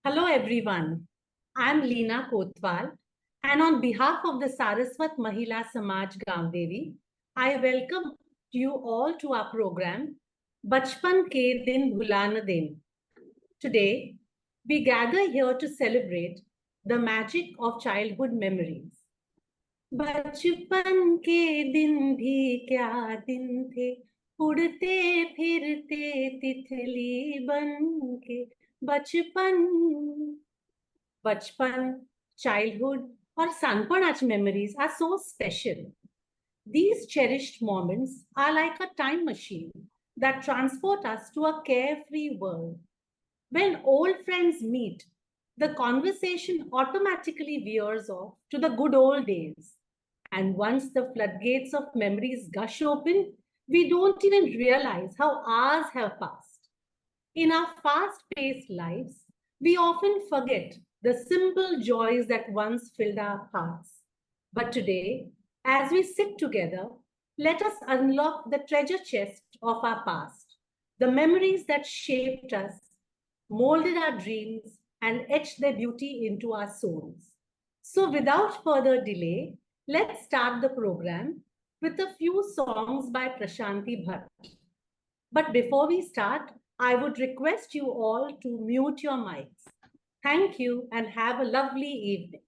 Hello everyone, I'm Leena Kotwal and on behalf of the Saraswat Mahila Samaj Gamdevi, I welcome you all to our program Bachpan Ke Din Bhula Na Dein. Today, we gather here to celebrate the magic of childhood memories. बचपन के दिन भी क्या दिन थे उड़ते फिरते तितली बन के बचपन Bachpan, childhood, or Sanpanach memories are so special. These cherished moments are like a time machine that transport us to a carefree world. When old friends meet, the conversation automatically veers off to the good old days. And once the floodgates of memories gush open, we don't even realize how hours have passed. In our fast paced lives, we often forget the simple joys that once filled our hearts. But today, as we sit together, let us unlock the treasure chest of our past, the memories that shaped us, molded our dreams, and etched their beauty into our souls. So, without further delay, let's start the program with a few songs by Prashanti Bhatt. But before we start, I would request you all to mute your mics. Thank you and have a lovely evening.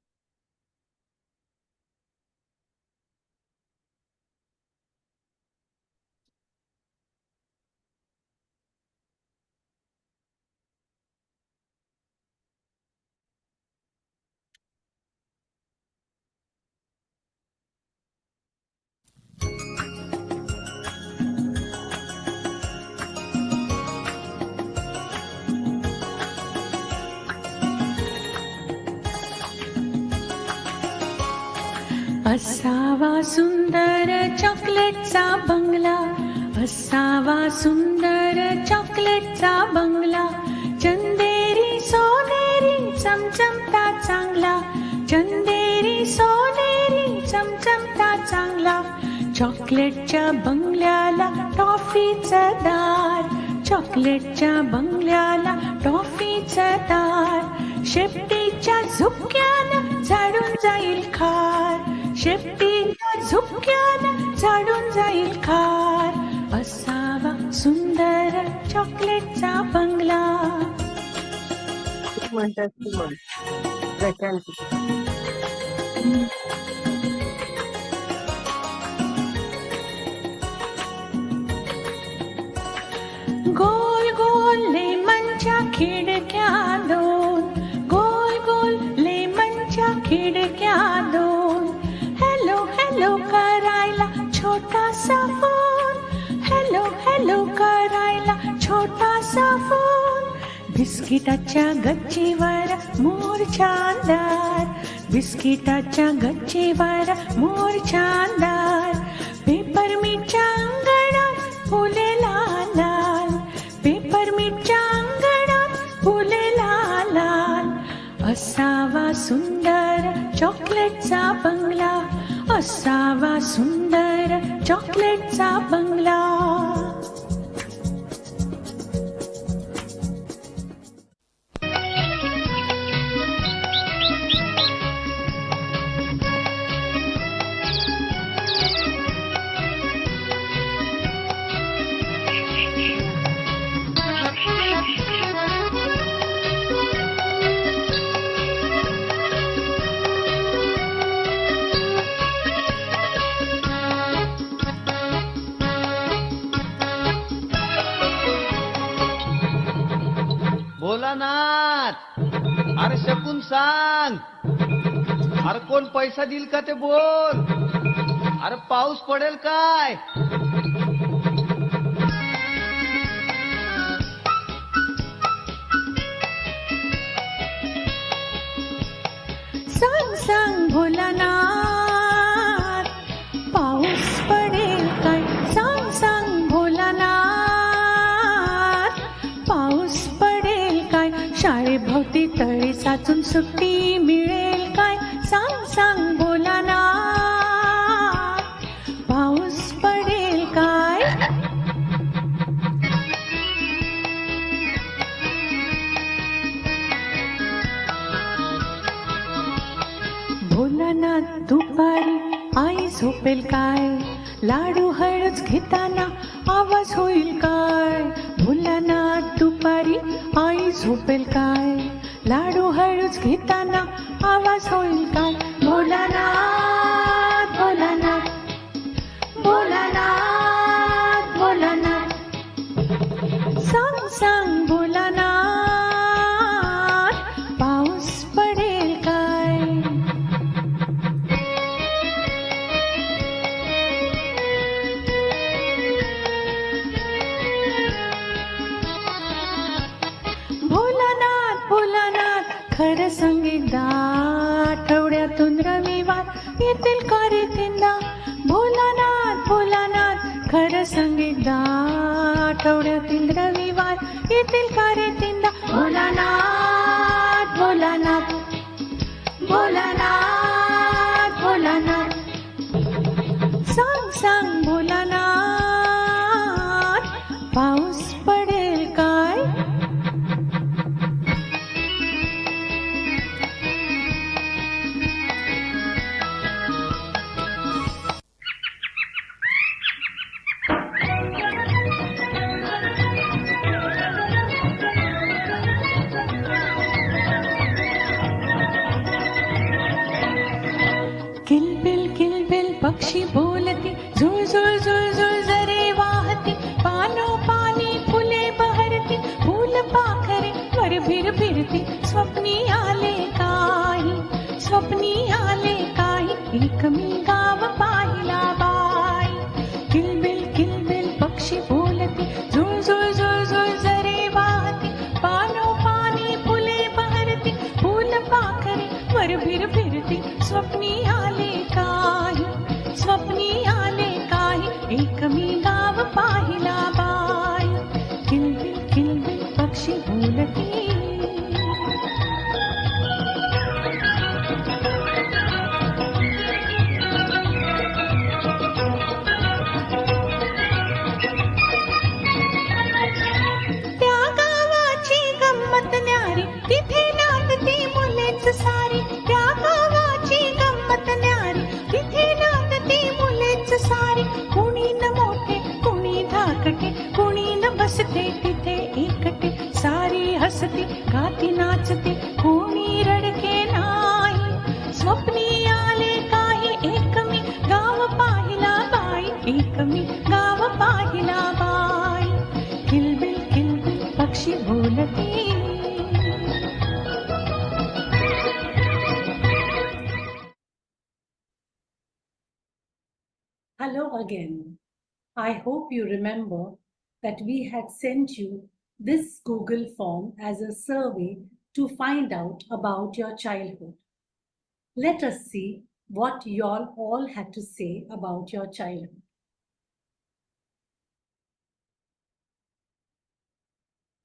असावा सुंदर चॉकलेटचा बंगला, असावा सुंदर चॉकलेटचा बंगला, चंदेरी सोनेरी चमचमता चांगला, चंदेरी सोनेरी चमचमता चांगला. चॉकलेटच्या बंगल्याला टॉफीचं दार, चॉकलेटच्या बंगल्याला टॉफीचं दार. शेपटीच्या झुपक्यानं झाडून जाईल खार, शेपटीच्या झुपक्यानं झाडून जाईल खार. असावा सुंदर चॉकलेटचा बंगला. गोल गोल लेमनच्या खिडक्या दोन, गोल गोल लेमनच्या खिडक्या दोन. हॅलो हॅलो करायला छोटासा फोन, हॅलो हॅलो करायला छोटासा फोन. बिस्किटाच्या गच्चीवर मोर चांदार, बिस्किटाच्या गच्चीवर मोर चांदार. पेपरमिटच्या अंगणात फुले लाल लाल, पेपरमिटच्या अंगणात फुले लाल लाल. असावा सुंदर चॉकलेटचा बंगला, असावा सुंदर चॉकलेटचा बंगला. भोलानाथ, अरे शकून सांग, अरे कोण पैसा देईल का ते बोल. अरे पाऊस पडेल काय. सांग सांग भोलानाथ, पाऊस पडेल काय. सांग सांग भोलानाथ, पाऊस पडेल काय. शाळेभोवती तळी साचून सुट्टी मिळेल काय. सांग सांग भोलानाथ, पाऊस पडेल काय. झोपेल काय, लाडू हळूच घेताना आवाज होईल काय, भोलानाथ दुपारी आई झोपेल काय, लाडू हळूच घेताना आवाज होईल काय, भोलानाथ भोलानाथ भोलानाथ भोलानाथ, सांग सांग भोलानाथ, पाऊस पडेल काय. भोलानाथ भोलानाथ, खरं सांग एकदा, आठवड्यातून रविवार येतील का रे तीनदा, भोलानाथ भोलानाथ, खरं सांग एकदा, आठवड्यातील रविवार येतील का रे तीनदा, भोलानाथ भोलानाथ भोलानाथ भोलानाथ, सांग सांग भोलानाथ, पाऊस पडेल काय. किलबिल पक्षी बोलती, झुळ झुळ झुळ झुळ जरे वाहती, पानो पानी फुले बहरती, फूल पाखरे वर फिर फिरती, स्वप्नी आले काही, स्वप्नी आले काही, एक मी गाव पाहिला बाई. किलबिल पक्षी बोलती, झुळ झुळ झुळ झुळ जरे वाहती, पानो पानी फुले बहरती, फूल पाखरे वर फिर फिरती, स्वप्नी आले काही, स्वप्नी आले काही, एक मी गाव पाहिला बाई. किलबिल पक्षी बोलती. त्या गावाची गंमत न्यारी, तिथे नांदती मुलेच सारी, त्या गावाची गंमत न्यारी, तिथे नांदती मुलेच सारी, कुणी न मोठे कुणी धाकटे, कुणी न बसते तिथे एकटे, सारी हसती गाती नाचते, कोणी रडके नाही, स्वप्नी आले काही, एक मी गाव पाहिला बाई, एक मी गाव पाहिला बाई. किलबिल पक्षी बोलती. Hello again. I hope you remember that we had sent you this Google form as a survey to find out about your childhood. Let us see what y'all all had to say about your childhood.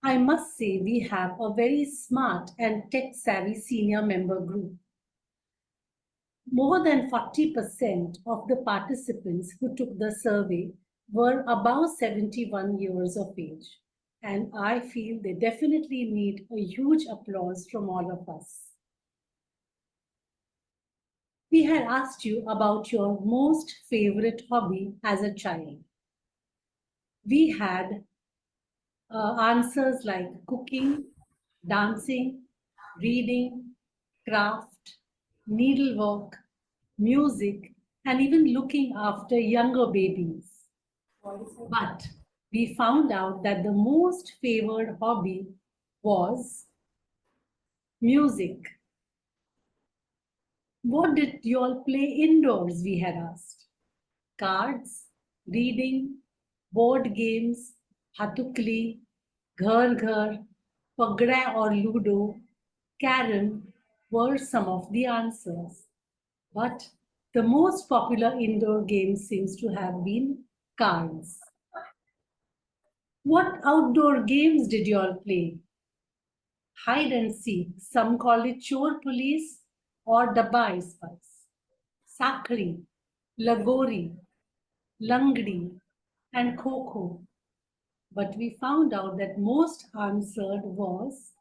I must say we have a very smart and tech-savvy senior member group. More than 40% of the participants who took the survey were above 71 years of age, and I feel they definitely need a huge applause from all of us. We had asked you about your most favorite hobby as a child. We had answers like cooking, dancing, reading, craft, needlework, music, and even looking after younger babies. But we found out that the most favored hobby was music. What did you all play indoors, we had asked? Cards, reading, board games, hatukli, ghar ghar, pagda or ludo, carom were some of the answers. But the most popular indoor game seems to have been cards. What outdoor games did you all play? Hide and seek, some call it chor police or dabba spice, sakri, lagori, langdi, and kho-kho. But we found out that most answered was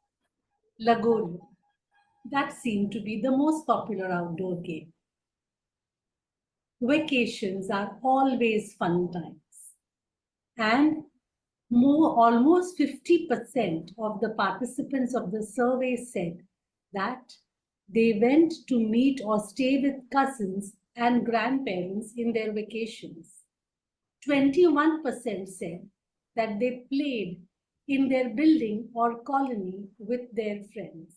lagori. That seemed to be the most popular outdoor game. Vacations are always fun times. And almost 50% of the participants of the survey said that they went to meet or stay with cousins and grandparents in their vacations. 21% said that they played in their building or colony with their friends.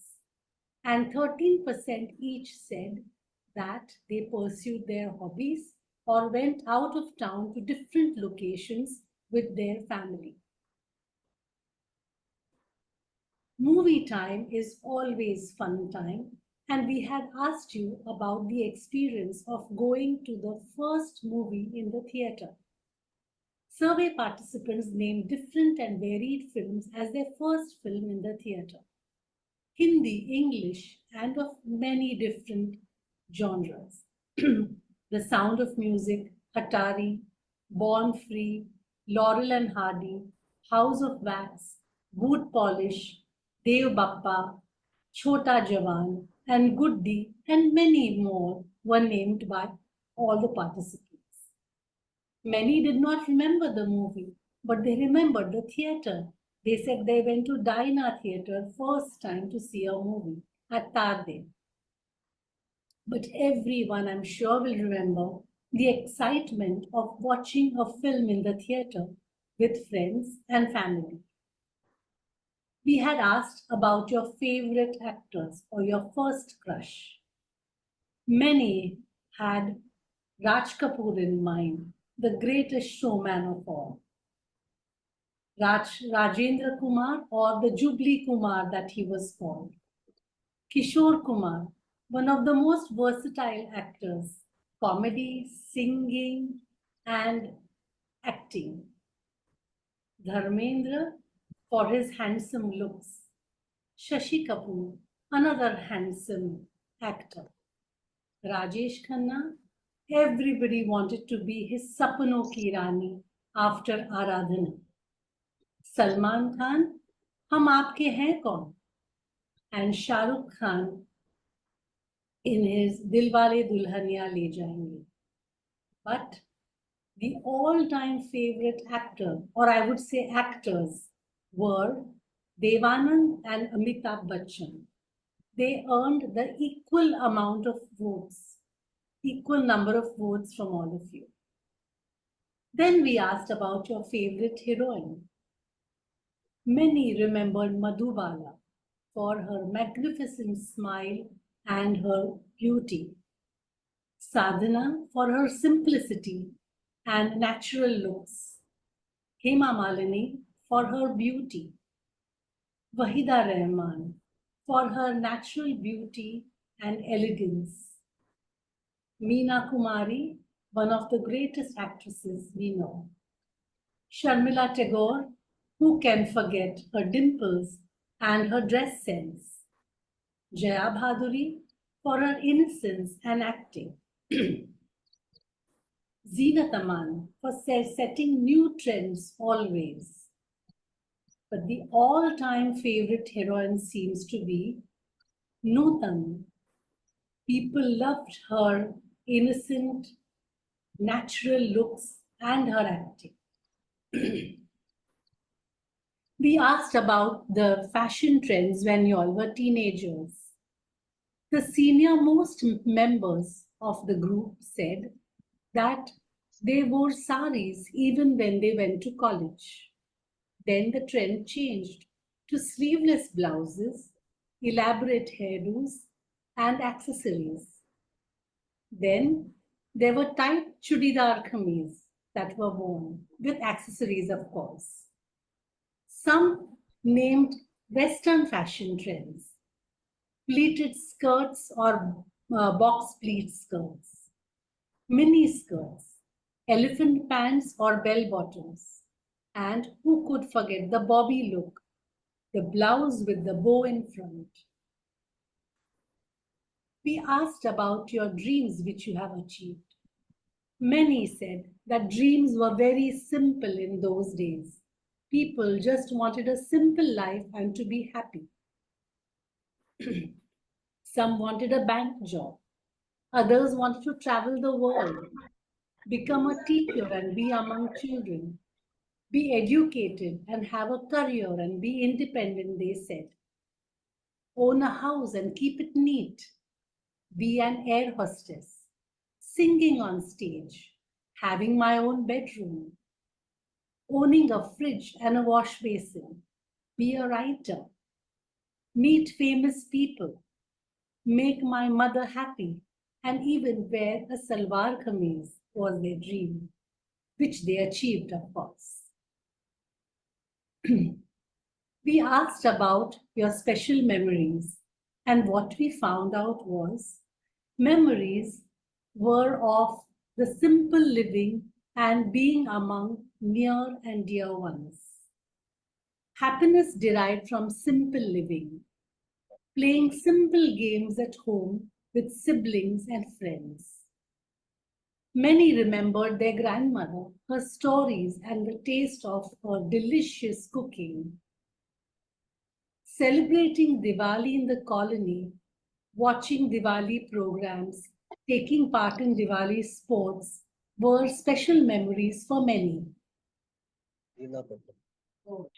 And 13% each said that they pursued their hobbies or went out of town to different locations with their family. Movie time is always fun time, and we had asked you about the experience of going to the first movie in the theater. Survey participants named different and varied films as their first film in the theater. Hindi, English, and of many different genres. The Sound of Music, Hatari, Born Free, Laurel and Hardy, House of Wax, Boot Polish, Dev Bappa, Chota Jawan, and Guddi, and many more were named by all the participants. Many did not remember the movie, but they remembered the theater. They said they went to Dina Theatre first time to see a movie at Tarde. But everyone, I'm sure, will remember the excitement of watching a film in the theater with friends and family. We had asked about your favorite actors or your first crush. Many had Raj Kapoor in mind, the greatest showman of all. Rajendra Kumar, or the Jubilee Kumar that he was called. Kishore Kumar, one of the most versatile actors, comedy, singing, and acting. Dharmendra, for his handsome looks. Shashi Kapoor, another handsome actor. Rajesh Khanna, everybody wanted to be his Sapno Ki Rani after Aradhana. Salman Khan, Hum Aapke Hain Kaun? And Shah Rukh Khan in his Dilwale Dulhaniya Le Jayenge. But the all-time favorite actor, or I would say actors, were Devanand and Amitabh Bachchan. They earned the equal amount of votes, equal number of votes from all of you. Then we asked about your favorite heroine. Many remembered Madhubala for her magnificent smile and her beauty. Sadhana for her simplicity and natural looks. Hema Malini for her beauty. Wahida Rehman for her natural beauty and elegance. Meena Kumari, one of the greatest actresses we know. Sharmila Tagore, who can forget her dimples and her dress sense. Jaya Bhaduri for her innocence and acting. Zeenat Aman for setting new trends always. But the all-time favorite heroine seems to be Nutan. People loved her innocent, natural looks and her acting. We asked about the fashion trends when you all were teenagers. The senior-most members of the group said that they wore saris even when they went to college. Then the trend changed to sleeveless blouses, elaborate hairdos, and accessories. Then there were tight chudidar kameez that were worn with accessories, of course. Some named Western fashion trends, pleated skirts or box pleat skirts, mini skirts, elephant pants or bell bottoms, and who could forget the bobby look, the blouse with the bow in front. We asked about your dreams which you have achieved. Many said that dreams were very simple in those days. People just wanted a simple life and to be happy. Some wanted a bank job. Others wanted to travel the world. become a teacher and be among children, be educated and have a career and be independent, they said. Own a house and keep it neat, be an air hostess, singing on stage, having my own bedroom, owning a fridge and a wash basin, be a writer, meet famous people, make my mother happy, and even wear a salwar kameez was their dream, which they achieved, of course. We asked about your special memories, and what we found out was memories were of the simple living and being among near and dear ones. Happiness derived from simple living, playing simple games at home with siblings and friends. Many remembered their grandmother, her stories, and the taste of her delicious cooking. Celebrating Diwali in the colony, watching Diwali programs, taking part in Diwali sports were special memories for many.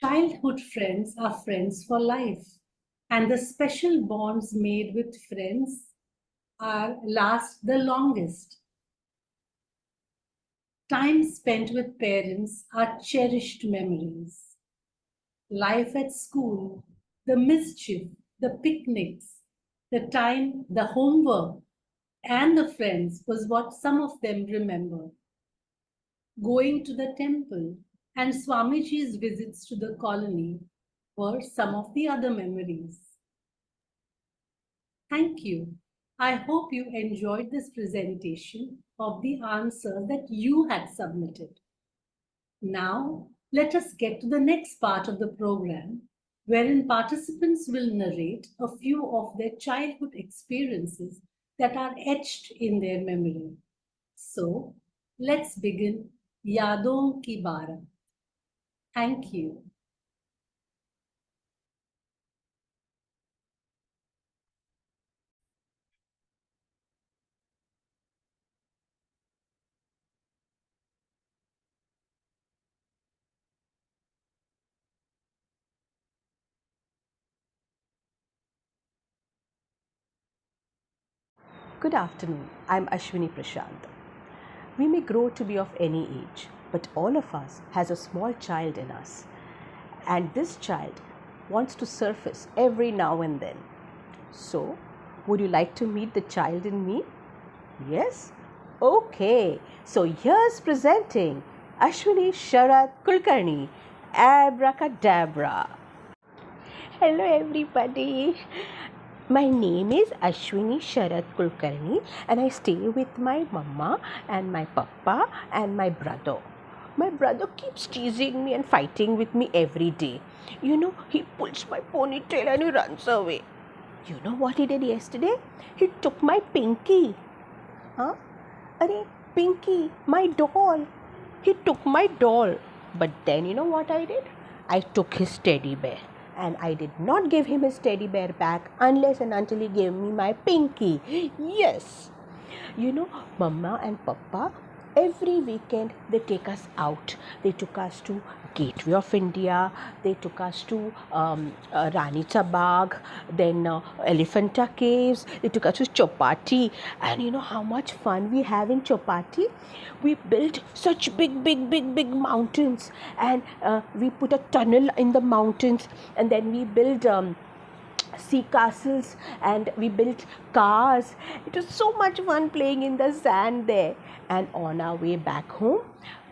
Childhood friends are friends for life, and the special bonds made with friends are last the longest. Time spent with parents are cherished memories. Life at school, the mischief, the picnics, the time, the homework, and the friends was what some of them remember. Going to the temple and Swamiji's visits to the colony were some of the other memories. Thank you. I hope you enjoyed this presentation of the answers that you had submitted. Now, let us get to the next part of the program, wherein participants will narrate a few of their childhood experiences that are etched in their memory. So, let's begin Yadon Ki Barat. Thank you. Good afternoon. I'm Ashwini Prashant. We may grow to be of any age, but all of us has a small child in us. And this child wants to surface every now and then. So, would you like to meet the child in me? Yes? Okay. So, here's presenting Ashwini Sharat Kulkarni, Abracadabra. Hello everybody. My name is Ashwini Sharat Kulkarni and I stay with my mama and my papa and my brother. My brother keeps teasing me and fighting with me every day. You know, he pulls my ponytail and he runs away. You know what he did yesterday? He took my Pinky. Huh? Arey, Pinky, my doll. He took my doll. But then you know what I did? I took his teddy bear. And I did not give him his teddy bear back unless and until he gave me my Pinky. Yes. You know, Mama and Papa, every weekend they take us out. They took us to Gateway of India. They took us to Rani Chabag, then Elephanta Caves. They took us to Chopati. And you know how much fun we have in Chopati? We built such big mountains, and we put a tunnel in the mountains, and then we built sea castles, and we built cars. It was so much fun playing in the sand there. And on our way back home,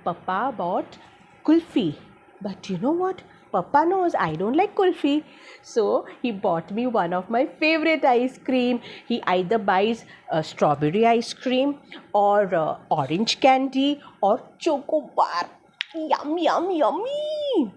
Papa bought kulfi. But you know what? Papa knows I don't like kulfi. So he bought me one of my favorite ice cream. He either buys strawberry ice cream or orange candy or choco bar. Yum, yum, yummy.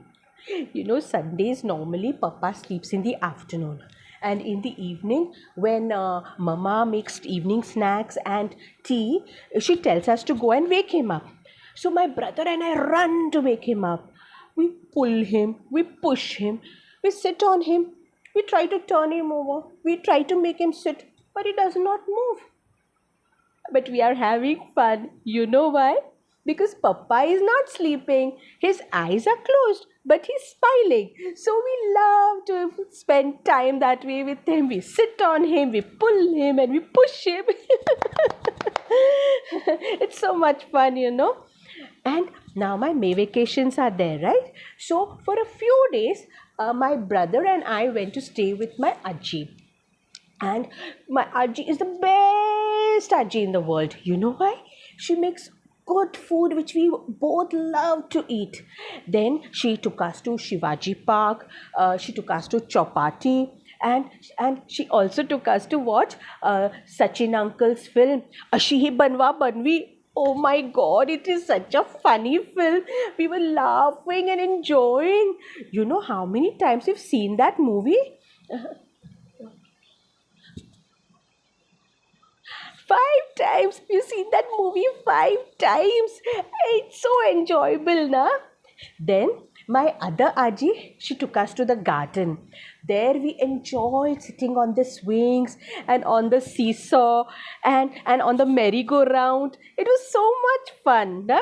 You know, Sundays normally Papa sleeps in the afternoon. And in the evening, when Mama makes evening snacks and tea, she tells us to go and wake him up. So my brother and I run to wake him up. We pull him, we push him, we sit on him, we try to turn him over, we try to make him sit, but he does not move. But we are having fun. You know why? because Papa is not sleeping. His eyes are closed, but he's smiling. So we love to spend time that way with him. We sit on him, we pull him, and we push him. It's so much fun, you know. And now my May vacations are there, right? So for a few days, my brother and I went to stay with my Aji. And my Aji is the best Aji in the world. You know why? She makes good food which we both love to eat. Then she took us to Shivaji Park. She took us to Chowpatty. And she also took us to watch Sachin Uncle's film, Ashi Hi Banwa Banvi. Oh my God, it is such a funny film. We were laughing and enjoying. You know how many times we've seen that movie? 5 times. We've seen that movie 5 times. It's so enjoyable, na? Then my other Aji, she took us to the garden. There we enjoyed sitting on the swings and on the seesaw and on the merry-go-round. It was so much fun, na?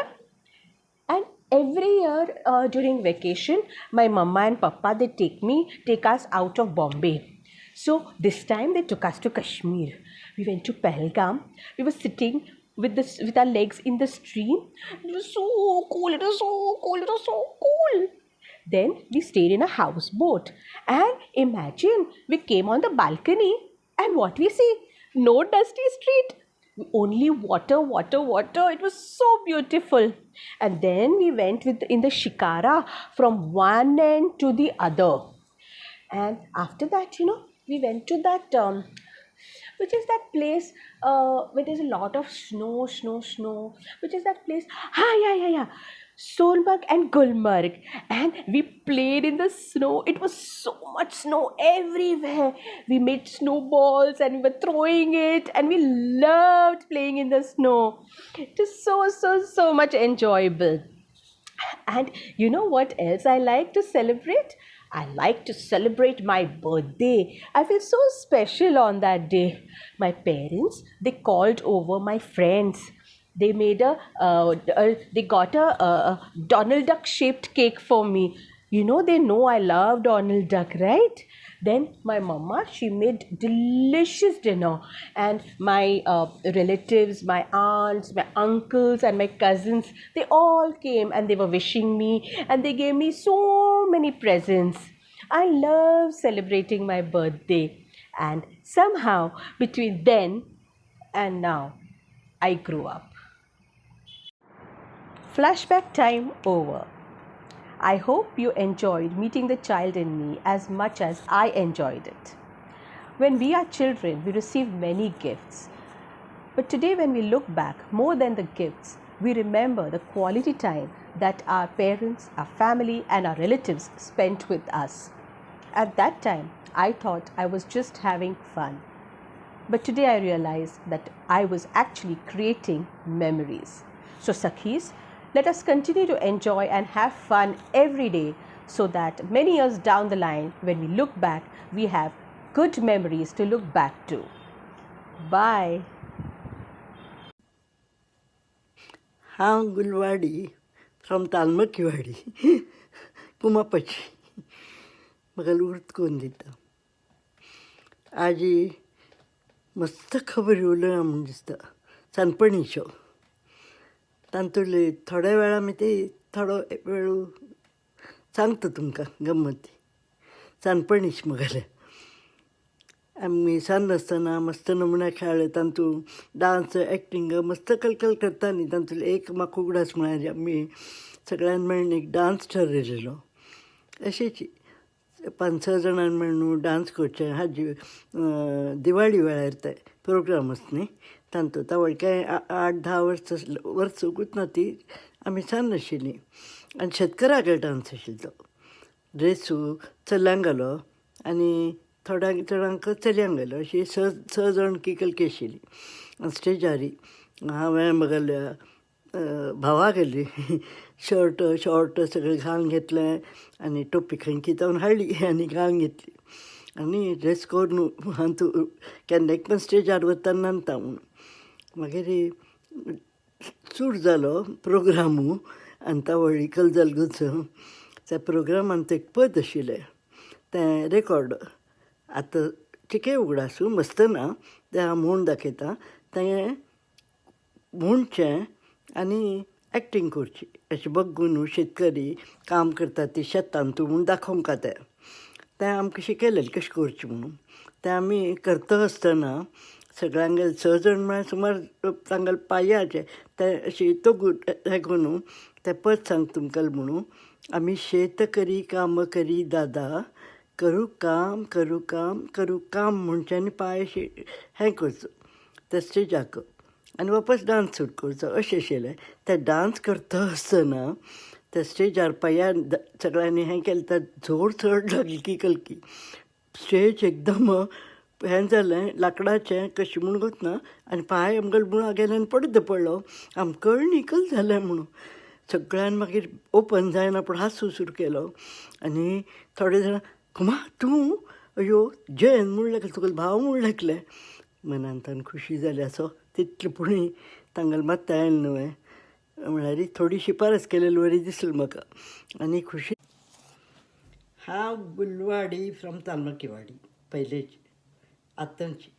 And every year during vacation, my mama and papa, they take us out of Bombay. So this time they took us to Kashmir. We went to Pahalgam. We were sitting with our legs in the stream. It was so cool. It was so cool. It was so cool. Then we stayed in a houseboat. And imagine, we came on the balcony and what we see? No dusty street. Only water. It was so beautiful. And then we went in the shikara from one end to the other. And after that, you know, we went to that, which is that place where there's a lot of snow. Which is that place? Yeah. Sonmarg and Gulmarg. And we played in the snow. It was so much snow everywhere. We made snowballs and we were throwing it. And we loved playing in the snow. It was so much enjoyable. And you know what else I like to celebrate? I like to celebrate my birthday. I feel so special on that day. My parents, they called over my friends. They made they got a Donald Duck shaped cake for me. You know, they know I love Donald Duck, right? Then my mama, she made delicious dinner. And my relatives, my aunts, my uncles and my cousins, they all came and they were wishing me and they gave me so many presents. I love celebrating my birthday. And somehow between then and now, I grew up. Flashback time over. I hope you enjoyed meeting the child in me as much as I enjoyed it. When we are children, we receive many gifts. But today when we look back, more than the gifts, we remember the quality time that our parents, our family and our relatives spent with us. At that time, I thought I was just having fun. But today I realize that I was actually creating memories. So Sakhis, let us continue to enjoy and have fun every day so that many years down the line, when we look back, we have good memories to look back to. Bye. हांव Gulwadi from तालमकीवाडी कुमापाची म्हाका उर्त करून दिता. आजी मस्त खबरी उलोवया म्हूण दिसता सानपणीच्यो. तातूंतले थोड्या वेळा थोडो वेळ सांगता तुमकां गम्मती सानपणीच म्हगेले. आमी सान आसतना मस्त नमुन्या खेळ्ळे. तातूंत डान्स एक्टींग मस्त कलकल करता न्ही. तातूंतले एक म्हाका उगडास म्हळ्यार आमी सगळ्यान मेळून एक डान्स ठरयलेलो. अशेंच 5-6 जाणांनी मेळून डान्स करचे. हाजी दिवाळी वेळार ते प्रोग्राम न्ही. तातूंत आवड काय 8-10 वर्सां गुतना ती आमी सान नाशिल्लीं. आनी शेतकारागेर डान्स आशिल्लो तो. ड्रेसू चल्यांक घालो आनी थोड्या जाणांक चलयांक घालो. अशी 6 जाण किकलकी आशिल्ली. आनी स्टेजार हांवें म्हगेल्या भावा गेली शर्ट शॉर्ट सगळें घालून घेतलें आनी टोपी खंय कितें हाडली आनी घालून घेतली आनी ड्रेस करून हातूंत केन्ना पण स्टेजार वता नाचता म्हूण. मागीर चूर जालो प्रोग्रामू आनी ता व्हडली कलजलगूच त्या प्रोग्रामान एक पद आशिल्लें तें रेकॉर्ड आतां चिके उगडासूं मसतना तें हांव म्हूण दाखयतां तें म्हणचें आनी एक्टींग करची अशें बग्गून शेतकरी काम करता ती शेतान तूं म्हूण दाखोवंक तें आमकां शिकयलेलें कशें करचें म्हणून तें आमी करता आसतना सगळ्यांगेले 6 जाण म्हळ्यार सुमार तांगेले पांयाचे ते अशी तोगून हें करून तें पद सांग तुमकां म्हणून आमी शेत करी काम करी दादा करूं काम करूं काम करूं काम म्हणचें आनी पांय अशें हें करचो ते स्टेजाक आनी वापस डान्स सुरू करचो अशें आशिल्लें तें डान्स करता आसतना त्या स्टेजार पांयान सगळ्यांनी हें केलें तर जोर चड लागली की कलकी स्टेज एकदम हें जालें लाकडाचें कशें म्हूण वतना आनी पांय आमगेले मुळा गेले आनी पडत पडलो आमकां कळ्ळी कल जालें म्हणून सगळ्यान मागीर ओपन जायना पूण हांसूं सुरू केलो आनी थोडे जाण कुमा तूं अयो जयन म्हूण लागलें तुका भाव म्हूण लागलें मनांत तान खुशी जाली आसो तितलें पुणी तांगेले मात्ता आयलें न्हय म्हळ्यार थोडी शिफारस केलेली बरी दिसली म्हाका आनी खुशी हांव गुलवाडी फ्रॉम तालमाकीवाडी पयलेची आतांची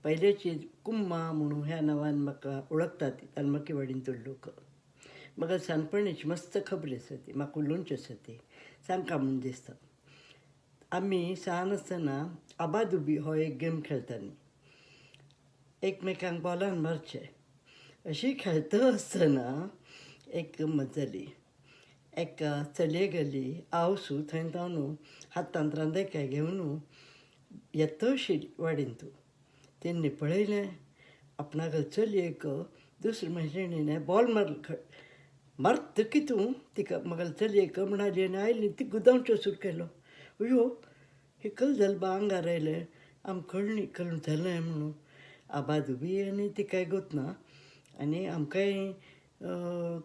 पयलेची कुम्मा म्हणून ह्या नांवान म्हाका ओळखता ती तालमाकीवाडींतलो लोक म्हाका सानपणीची मस्त खबरी आसा ती म्हाका उलोवची आसा ती सांगता म्हूण दिसता आमी ल्हान आसतना आबादुबी हो एक गेम खेळटाली एकमेकांक बॉलान मारचें अशी खेळटा आसतना एक गम्मत जाली एका चलये गेली आवसू थंय तो न्हू हातांत रांदेकाय घेवन येता आशिल्ली वाडीन तूं तेणी पळयलें आपणागेले चलयेक दुसरे मैत्रिणीन बॉल मारलो मारतकी तूं तिका म्हागेले चलयेक म्हणली आनी आयली ती गुदावच्यो सुरू केलो अयो हे कल जालें बा आंगार आयलें आमकां कळ्ळी कळून जालें म्हणून आबादुबी आनी ती कांय गोतना आनी आमकांय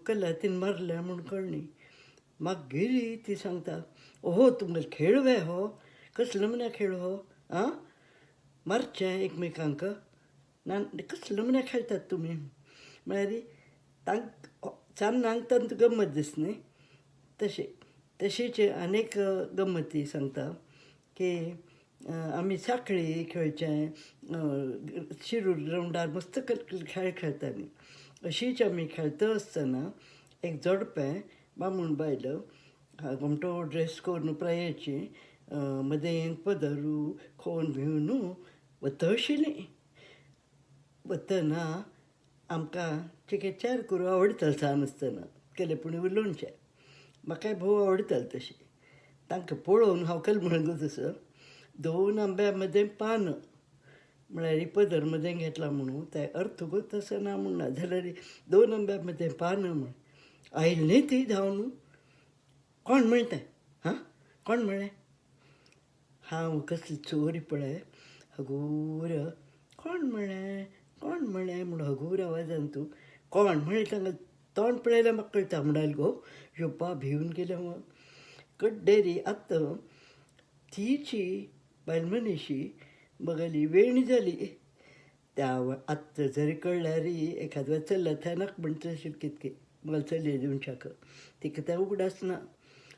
कळ्ळें तिणें मारलें म्हूण कळ्ळी मागीर ती सांगता ओहो तुमगेलो खेळ वे हो कसलो म्हण्या खेळ हो आं मारचें एकमेकांक ना कसलो म्हण्या खेळटात तुमी म्हळ्यार तांक सान्नांक तंत गम्मत दिसता न्ही तशीच आनीक गम्मती सांगता की आमी साखळी खेळचें शिरूर रावंडार मस्त खेळ खेळटालीं अशीच आमी खेळटा आसतना एक जोडपें बामूण बायल घोमटो ड्रेस करून प्रायेची मदें पदरू खोन भिवन वता आशिल्लीं वतना आमकां चिके चार करूं आवडटालें ल्हान आसतना केलें पूण उलोवचें म्हाकाय भोव आवडटालें तशें तांकां पळोवन हांव केलें म्हणून तसो 2 आंब्या मदें पान म्हळ्यार पदर मदें घेतला म्हणून ते अर्थगूच तसो ना म्हूण ना जाल्यार 2 आंब्या मदें पान म्हण आयिल्लीं ती धांवन कोण म्हणटा हां कोण म्हणलें हांव कसली चोरी पळय हगूर कोण म्हणलें म्हूण हगूर आवाजान तूं कोण म्हणलें तांकां तोंड पळयल्यार म्हाका कळटा म्हणटाली गो योप्पा भिवन गेलें मग कड्डेरी आतां तिची बायल मनीशी म्हगेली वेणी जाली त्या आत्तां जरी कळल्यार एखाद वेळ चल्ल्या थंय नाका म्हणटा तशें कितके म्हाका चलये दिवच्याक तिका तें उगडास ना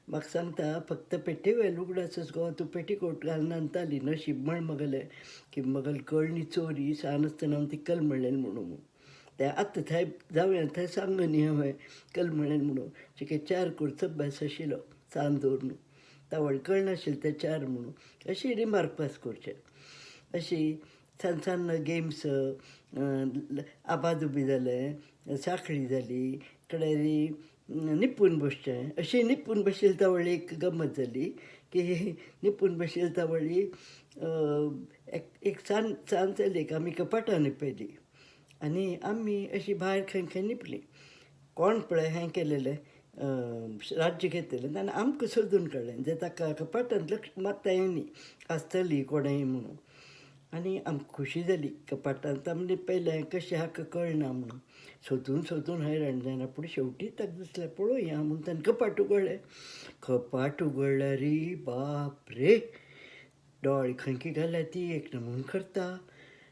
म्हाका सांगता फक्त पेटीवेल उगडासच गो तूं पेटीकोट घालून आनताली नशीब म्हण म्हगेलें की म्हगेली कळणी चोरी ल्हान आसतना हांव ती कल म्हणलें म्हणून तें आतां थंय जावया थंय सांग न्ही हांवें कल म्हणलें म्हणून चिके 4 करचो अभ्यास आशिल्लो सान दवरून तावळ कळनाशिल्लें तें 4 म्हणून अशी रिमार्क पास करचें अशी सान गेम्स आबादुबी जालें साखळी जाली कडेरी निपून बसचें अशी निपून बशिल्ले तावळी एक गम्मत जाली की निपून बशिल्ले तावळी एक सान चलयेक आमी कपाटां न्हिपयली आनी आमी अशी भायर खंय खंय न्हिपलीं कोण पळय हें केलेलें राज्य घेतलेलें ताणें आमकां सोदून काडलें जें ताका कपाटांत लक्ष मारता येनी आसतली कोणेय म्हणून आनी आमकां खुशी जाली कपाटांत आमी न्हिपयलें कशें हाका कळना म्हणून सोदून हैराण जायना पूण शेवटी ताका दिसलें पळोवया म्हणून ताणें कपाट उगडल्यार बाप रे दोळे खंय घाल्या ती एक नमून करता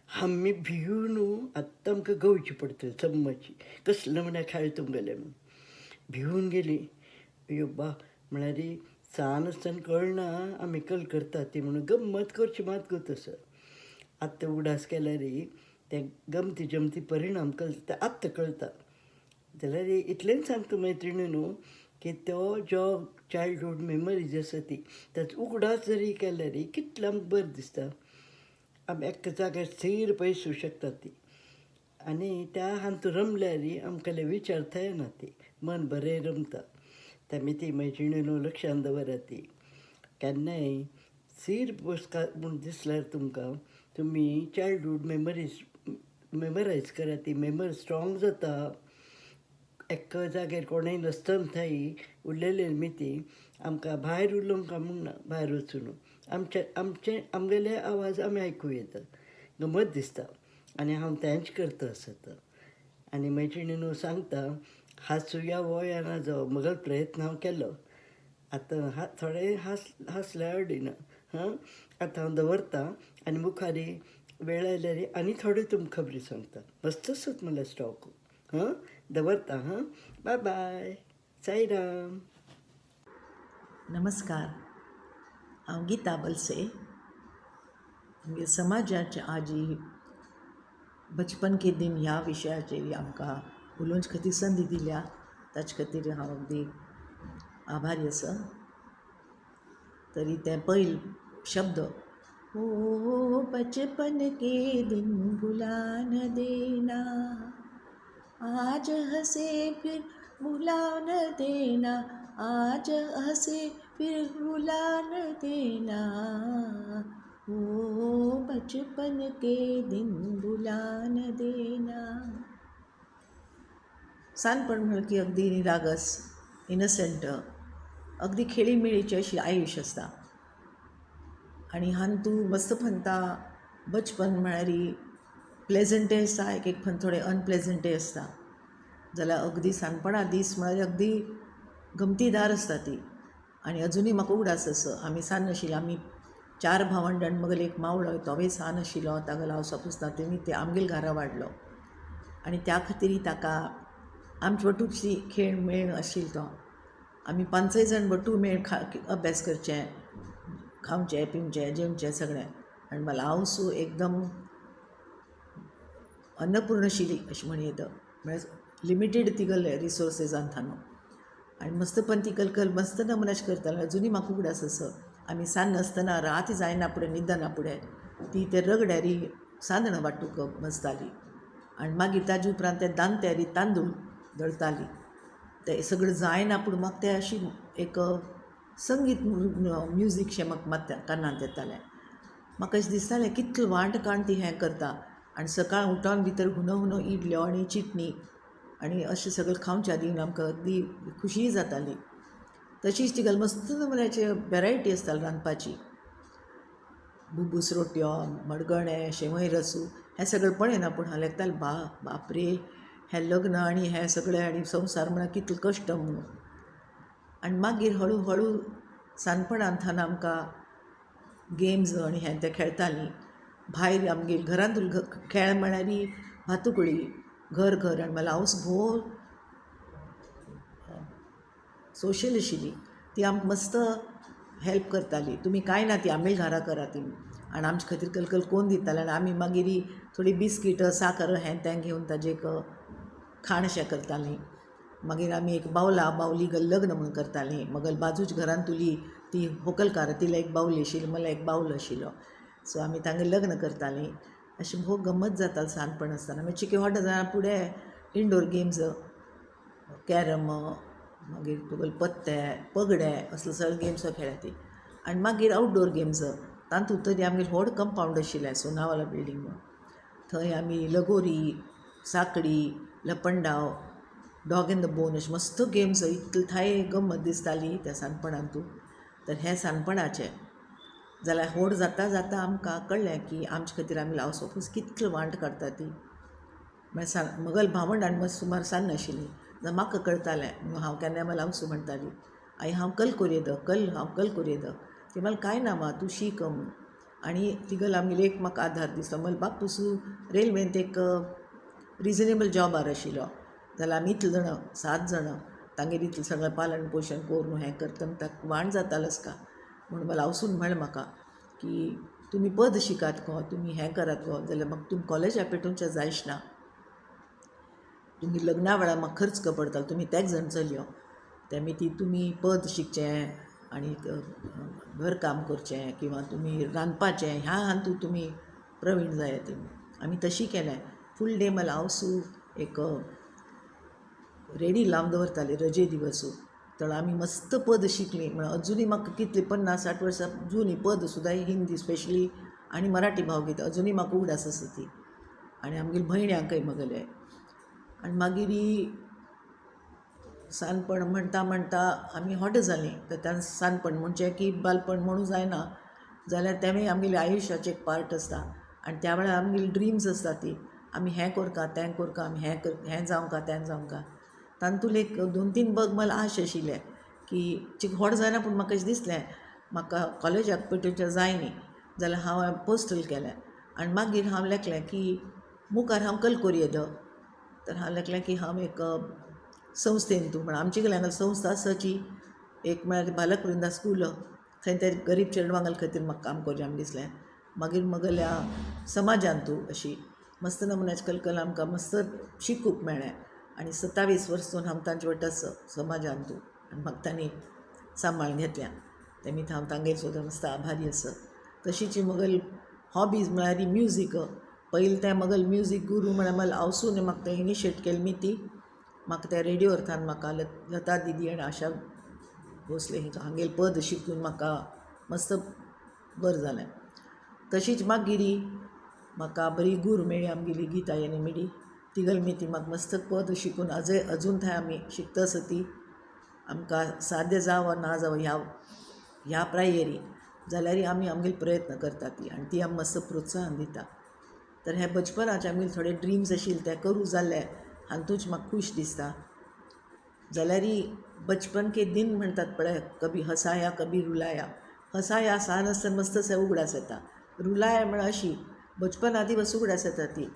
आमी भिवून आत्तां आमकां गवची पडटली चम्माची कसलं म्हणल्यार खेळ तुमगेले म्हूण भिवून गेली अयो बा म्हळ्यार सान आसतना कळना आमी कल करता ती म्हणून गम्मत करची मात गो तसो आत्तां उडास केल्यार ते गमती जमती परिणाम कळटा ते आत्तां कळटा जाल्यार इतलेंच सांगता मैत्रिणी न्हू की तो जो चायल्डहूड मेमरीज आसा ती ताचो उगडास जरी केल्यार कितलें आमकां बरें दिसता आमी एका जाग्यार स्थिर पयसू शकता ती आनी त्या हातूंत रमल्यार आमकां विचार थंयना ती मन बरें रमता तेमी ती मैत्रिणी न्हू लक्षांत दवरात ती केन्नाय स्थिर बसका म्हूण दिसल्यार तुमकां तुमी चायल्डहूड मेमरायज करात ती मेमरी स्ट्रॉंग जाता एका जाग्यार कोणूय नासतना थंय उरलेले मिती आमकां भायर उलोवंक म्हणना भायर वचून आमगेले आवाज आमी आयकूं येता गमत दिसता आनी हांव तेंच करता आसता आनी मैत्रिणी न्हू सांगता हांसूया वो येना जावं म्हगेलो प्रयत्न हांव केलो आतां थोडे हांसल्यार अडिना आतां हांव दवरतां आनी मुखारी वेळ आयल्यार आनी थोड्यो तुमकां खबरी सांगता मस्त आसत म्हणल्यार स्टॉक दवरता बाय बाय साईराम. नमस्कार, हांव गीता बलसे. आमगे समाजाच्या आजी बचपन के दिन ह्या विशयाचेर आमकां उलोवचे खातीर संदी दिल्या ताचे खातीर हांव अगदी आभारी आसा. तरी ते पयल शब्द ओ बचपन के दिन भुला न देना आज हंसे फिर भुला न देना आज हंसे फिर भुला न देना ओ बचपन के दिन भुला न देना. सानपण म्हळ्ळें की अगदी निरागस इनसंट अगदी खेळीमेळीची अशी आयुश्य आसता आनी हान तूं मस्त म्हणटा बचपन म्हळ्यार प्लेजंटय आसता एक एक फन थोडे अनप्लेजंटय आसता जाल्यार अगदी सानपणा दीस म्हळ्यार अगदी गमतीदार आसता ती. आनी अजुनूय म्हाका उगडास आसा आमी सान आशिल्ली आमी 4 भावंड आनी म्हगेलो एक मावळो तोय सान आशिल्लो तागेलो हांव सपोज तेणी ते आमगेल्या घरा वाडलो आनी त्या खातीर ताका आमचे बटूची खेळ मेळ आशिल्लो तो आमी 5 जाण बटू मेळ अभ्यास करचे खावचें पिवचें जेवचें सगळें आनी मला हांव सू एकदम अन्नपूर्ण आशिल्ली अशें म्हण येता म्हळ्यार लिमिटेड तिगले रिसोर्सीजान थानो आनी मस्तपण ती कलकल मस्त नमनाश करताली. अजुनूय म्हाका उगडास आसा आमी सान नासतना रात जायना फुडें न्हिदना फुडें ती ते रगड्यारी सान्नां वांटूंक बसताली आनी मागीर ताजे उपरांत ते दांत्यारी तांदूळ दळटाली. ते सगळें जायना पूण म्हाका तें अशी एक संगीत म्युजीक शें म्हाका कानांत येतालें. म्हाका अशें दिसतालें कितलें वांट काण ती हें करता आनी सकाळ उठोन भितर हुनो हुनो इडल्यो आनी चिटणी आनी अशें सगळें खावच्या दिवन आमकां अगदी खुशी जाताली. तशीच तिगेल मस्त नमुन्याची वेरायटी आसताली रांदपाची बुबूस रोटयो मडगणें शेवय रसू हें सगळें पळयना पूण हांव लेखतालें बापरे हें लग्न आनी हें सगळें आनी संवसार म्हळ्यार कितलो कश्ट म्हणून. आनी मागीर हळू हळू सानपणांतल्यान आमकां गेम्स आनी हें तें खेळटालीं. भायर आमगेर घरांत खेळ म्हळ्यार भातुकळी घर घर आनी मला हांव भोव सोशल आशिल्ली ती आमकां मस्त हेल्प करताली. तुमी कांय ना ती आमी घरा करा ती आनी आमचे खातीर कलकल कोण दिताले आनी आमी मागीर थोडी बिस्कीट साकर हें तें घेवन ताजें एक खाणशें करतालीं. मागीर आमी एक बावली लग्न म्हणून करतालीं. म्हगेल बाजूच्या घरान तुली ती व्हंकलकार तिला एक बावली आशिल्ली मला एक बावलो आशिल्लो सो आमी तांगे लग्न करतालीं. अशें भोव गमत जाताली सानपण आसतना. मागीर चिके व्हड जाल्यार फुडें इनडोर गेम्स कॅरम मागीर तुगेल पत्ते पगडे असले सगळे गेम्स खेळाती. आनी मागीर आउटडोर गेम्स तातूंत तरी आमगेर व्हड कंपावंड आशिल्लें सोनावाला बिल्डींग म्हणून थंय आमी लगोरी साकडी लपंडाव डॉग इन द बोन अशें मस्त गेम्स इतले थाय गंमत दिसताली त्या सानपणांतू. तर हें सानपणाचें जाल्यार व्हड जाता जाता आमकां कळ्ळें की आमचे खातीर आमी हांव सपोज कितलें वांट काडटा ती म्हळ्यार म्हगेल भावंड आनी सुमार सान नाशिल्ली जाल्यार म्हाका कळटालें म्हणून हांव केन्नाय मला हांव म्हणटाली आई हांव कल कोरये द हांव कल कोरये द ती मला कांय ना मा तूं शीक म्हणून. आनी तिगल आमगेले एक म्हाका आधार दिसलो मला बाप पसून रेल्वेंत एक रिजनेबल जॉबार आशिल्लो जाल्यार आमी इतले जाणां 7 जाणां तांगेर इतलें सगळें पालन पोशण करून हें करता ताका वाण जातालोच का म्हणून मला वचून म्हळें म्हाका की तुमी पद शिकात गो तुमी हें करात गो जाल्यार म्हाका तुमी कॉलेजा पेटोवचें जायच ना तुमी लग्ना वेळार म्हाका खर्च पडटालो तुमी तेच जाण चलयो तेमी ती तुमी पद शिकचें आनी घर काम करचें किंवा तुमी रांदपाचें ह्या हातूंत तुमी प्रवीण जाय तुमी आमी तशी केलें फूल डे मला हांव एक रेडी लावन दवरताली रजे दिवसू तर आमी मस्त पद शिकलीं म्हण अजुनूय म्हाका कितली 50-60 वर्सां जुनी पद सुद्दां हिंदी स्पेशली आनी मराठी भावगीत अजुनूय म्हाका उगडास आसा ती आनी आमगेल्या भयण्यांकय म्हगेले आनी मागीर सानपण म्हणटा म्हणटा आमी हॉट जालीं तर त्या सानपण म्हणचें की बालपण म्हणूं जायना जाल्यार तेवूय आमगेल्या आयुश्याचें एक पार्ट आसता आनी त्या वेळार आमगेली ड्रिम्स आसता ती आमी हें करता तें करता आमी हें जावंका तें जावंका तातूंत एक 2-3 बग मला आश आशिल्ले की व्हड जायना पूण म्हाका अशें दिसलें म्हाका कॉलेजाक पेटोवचें जाय न्ही जाल्यार हांव पोस्टल केलें आनी मागीर हांव लेखलें की मुखार हांव कलकोरी येदो तर हांव लेखलें की हांव एक संस्थेन तूं म्हण आमचे कडल्यान संस्था आसाची एक म्हळ्यार बालकवृंदा स्कूल थंय ते गरीब चेडवांगल खातीर म्हाका काम करचें आमी दिसलें मागीर म्हगेल्या समाजान तूं अशी मस्त नमुन्याची कलकल आमकां मस्त शिकूंक मेळ्ळें आनी 27 वर्सां हांव तांचे वांगडा समाजान तूं आनी म्हाका तांणी सांबाळून घेतल्या तेमी हांव तांगेर सुद्दां मस्त आभारी आसा तशीच म्हगेली हॉबीज म्हळ्यार म्युजीक पयलीं तें म्हगेलें म्युजीक गुरू म्हळ्यार मला हावसून म्हाका तें इनिशिएट केली मी ती म्हाका त्या रेडिओ अर्थान म्हाका लता दिदी आनी आशा भोसले हांगेर पद शिकून म्हाका मस्त बरें जालें तशीच मागीर म्हाका बरी गूर मेळ्ळी आमगेली गीता येनी मेळ्ळी तिगल मी ती म्हाका मस्त पद शिकून अजून थंय आमी शिकता आसा ती आमकां साद्य जावं ना जावं ह्या प्रायेरी जाल्यार आमी आमगेले प्रयत्न करता ती आनी ती आमकां मस्त प्रोत्साहन दिता तर हे बचपनाचे आमगेले थोडे ड्रिम्स आशिल्ले ते करूं जाल्ले हातूंच म्हाका खूश दिसता जाल्यार बचपन के दिन म्हणटात पळय कभी हसाया कभी रुलाया हसाया सान आसतना मस्त से उगडास येता रुलाया म्हळ्यार अशी बचपना दिवस उगडास येता ती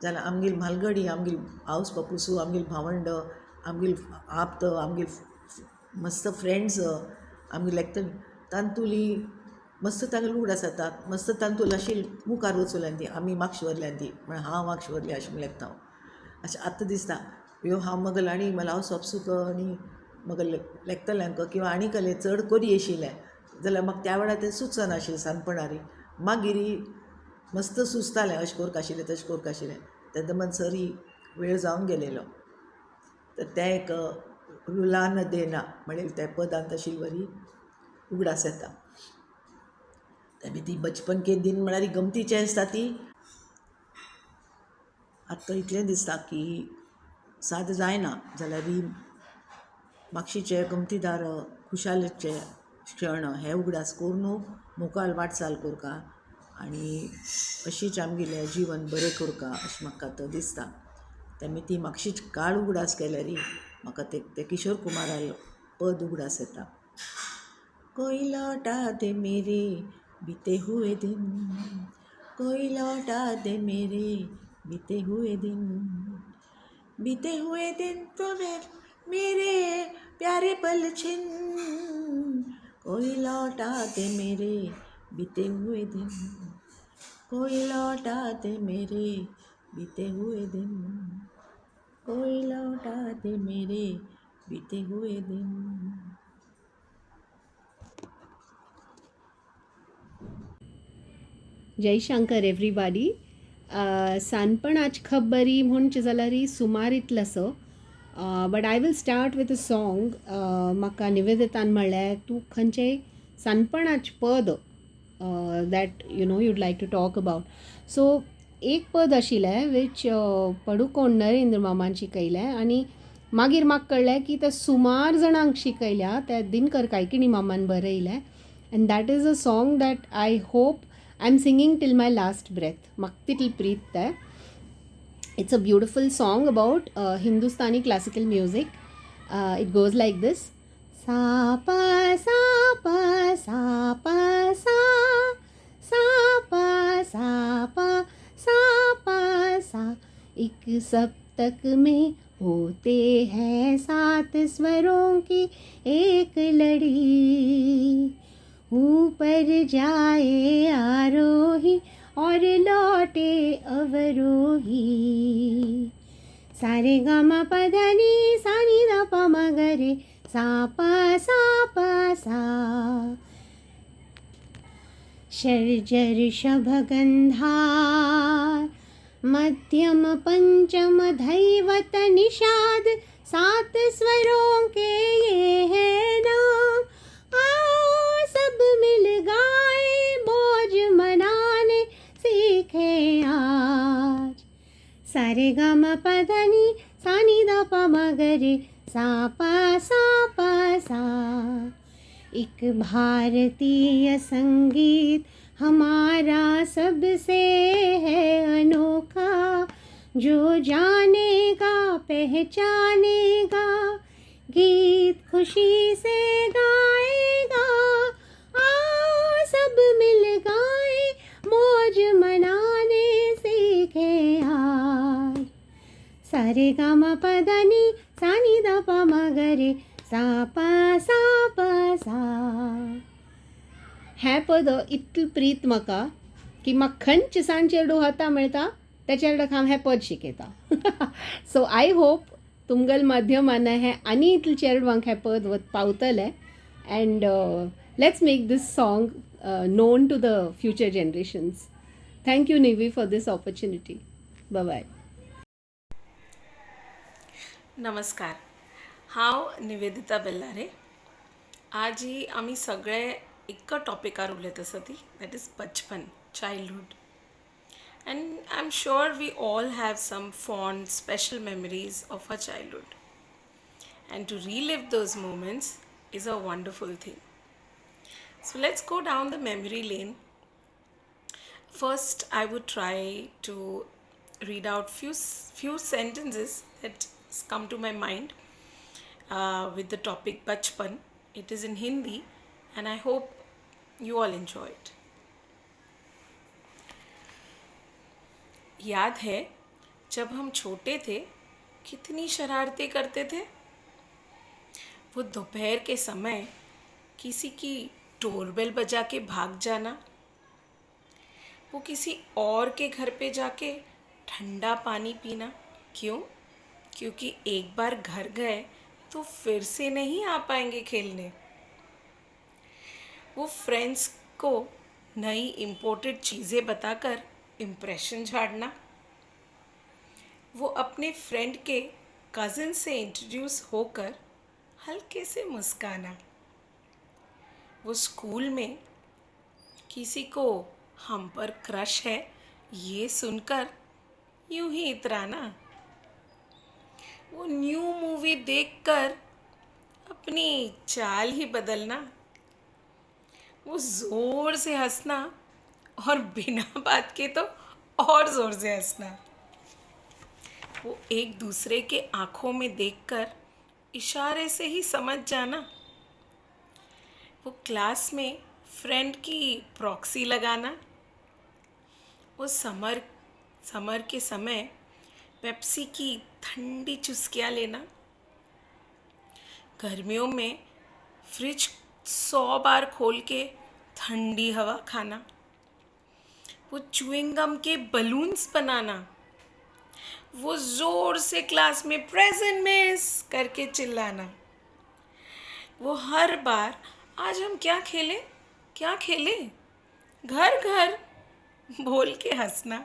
जाल्यार आमगेली म्हालगडी आमगेली आवस बापूसू आमगेली भावंड आमगेली आप्त आमगेली मस्त फ्रेंड्स आमगेले एकतर तांतुली मस्त तांगेली उगडास येतात मस्त तांतूल आशिल्ली मुखार वचूंल्यान ती आमी म्हाका व्हरल्यान ती म्हळ्यार हांव म्हाका व्हरली अशें लेखता हांव अशें आतां दिसता ह्यो हांव म्हगेलो आनी मला हांव सोपसूक आनी म्हगेले लेखतल्यांक किंवा आनी कसलें चड करी आशिल्लें जाल्यार म्हाका त्या वेळार तें सुचनाशिल्लें सानपणारी मागीर मस्त सुचतालें अशें करूंक आशिल्लें तशें करूंक आशिल्लें तेन्ना म्हणसर वेळ जावन गेलेलो तर तें एक रुलान देना म्हणल्यार त्या पदांत अशी बरी उगडास येता तेमी ती बचपन के दिन म्हळ्यार गमतीचें आसता ती आतां इतलें दिसता की साद जायना जाल्यार म्हापशेचे गमतीदार खुशालचे क्षण हे उगडास करून मुखार वाटचाल करता आनी अशीच आमगेलें जीवन बरें करता अशें म्हाका आतां दिसता तेमी ती म्हापशीच काळ उगडास केल्यार म्हाका ते किशोर कुमाराल पद उगडास येता कोई लौटा दे मेरे बीते हुए दिन कोई लौटा दे मेरे बीते हुए दिन तो मेरे प्यारे पल छिन कोई लौटा दे मेरे बीते हुए दिन कोई लौटा दे मेरे बीते हुए दिन कोई लौटा दे मेरे बीते हुए दिन. जय शंकर एवरीबॉडी. सानपणाची खबरी म्हणचे जाल्यार सुमार इतलसो but I will start with a song. म्हाका निवेदितान म्हणलें तूं खंयचें सानपणाचें पद that you'd like to talk about. So एक पद आशिल्लें वीच पडुकोण नरेंद्र मामान शिकयलें आनी मागीर म्हाका कळ्ळें की तें सुमार जाणांक शिकयल्या तें दिनकर कायकिणी मामान बरयलें and that is a song that I hope I am singing till my last breath. म्हाका तितलें प्रीत तें. It's a beautiful song about Hindustani classical music. It goes like this. Sa pa sa pa sa pa sa sa एक सप्तक में होते हैं 7 स्वरों की एक लड़ी, ऊपर जाए आरोही और लौटे अवरोही। सारे गा मा पा धा नी सा नी धा पा मा गा रे सा पा सा। षड्ज ऋषभ गंधार मध्यम पंचम धैवत निषाद, 7 स्वरों के ये है नाम। आओ सब मिल गाए मौज मनाने सीखे आज। सारे गा मा पा धा नी सा नी धा पा मा गा रे सा पा सा। एक भारतीय संगीत हमारा सबसे है अनोखा, जो जानेगा पहचानेगा गीत खुशी से गाएगा। आओ सब मिल गाए मौज मनाने सीखे आज। सारे गा मा पा धा नी सा नी धा पा मा गा रे सा पा सा। हे पद इतल प्रीत म्हाका की म्हाका खंयचे सांचेरडो हाता मेळटा तेचेर हांव हें पद शिकयता. सो आय होप तुमगेल माध्यमान हें आनी इतल चेडवांक हें पद पावतलें. And let's make this song known to the future generations. Thank you Nivi for this opportunity. Bye bye. नमस्कार, हांव निवेदिता बेल्लारे. आज ही आमी सगळे एका टॉपिकार उलयत आसा ती, दॅट इज बचपन, childhood. And I'm sure we all have some fond, special memories of our childhood. And to relive those moments is a wonderful thing. So let's go down the memory lane. First, I would try to read out few sentences that come to my mind with the topic Bachpan. It is in Hindi, and I hope you all enjoy it. याद है जब हम छोटे थे कितनी शरारतें करते थे. वो दोपहर के समय किसी की डोरबेल बजा के भाग जाना, वो किसी और के घर पे जाके ठंडा पानी पीना. क्यों? क्योंकि एक बार घर गए तो फिर से नहीं आ पाएंगे खेलने. वो फ्रेंड्स को नई इम्पोर्टेड चीज़ें बताकर इम्प्रेशन झाड़ना, वो अपने फ्रेंड के कज़न से इंट्रोड्यूस होकर हल्के से मुस्काना, वो स्कूल में किसी को हम पर क्रश है ये सुनकर यूं ही इतराना, वो न्यू मूवी देखकर अपनी चाल ही बदलना, वो ज़ोर से हंसना और बिना बात के तो और ज़ोर से हंसना, वो एक दूसरे के आँखों में देखकर इशारे से ही समझ जाना, वो क्लास में फ्रेंड की प्रॉक्सी लगाना, वो समर के समय पेप्सी की ठंडी चुस्कियाँ लेना, गर्मियों में फ्रिज 100 बार खोल के ठंडी हवा खाना, वो च्युइंग गम के बलून्स बनाना, वो ज़ोर से क्लास में प्रेजेंट मिस करके चिल्लाना, वो हर बार आज हम क्या खेलें घर घर बोल के हंसना.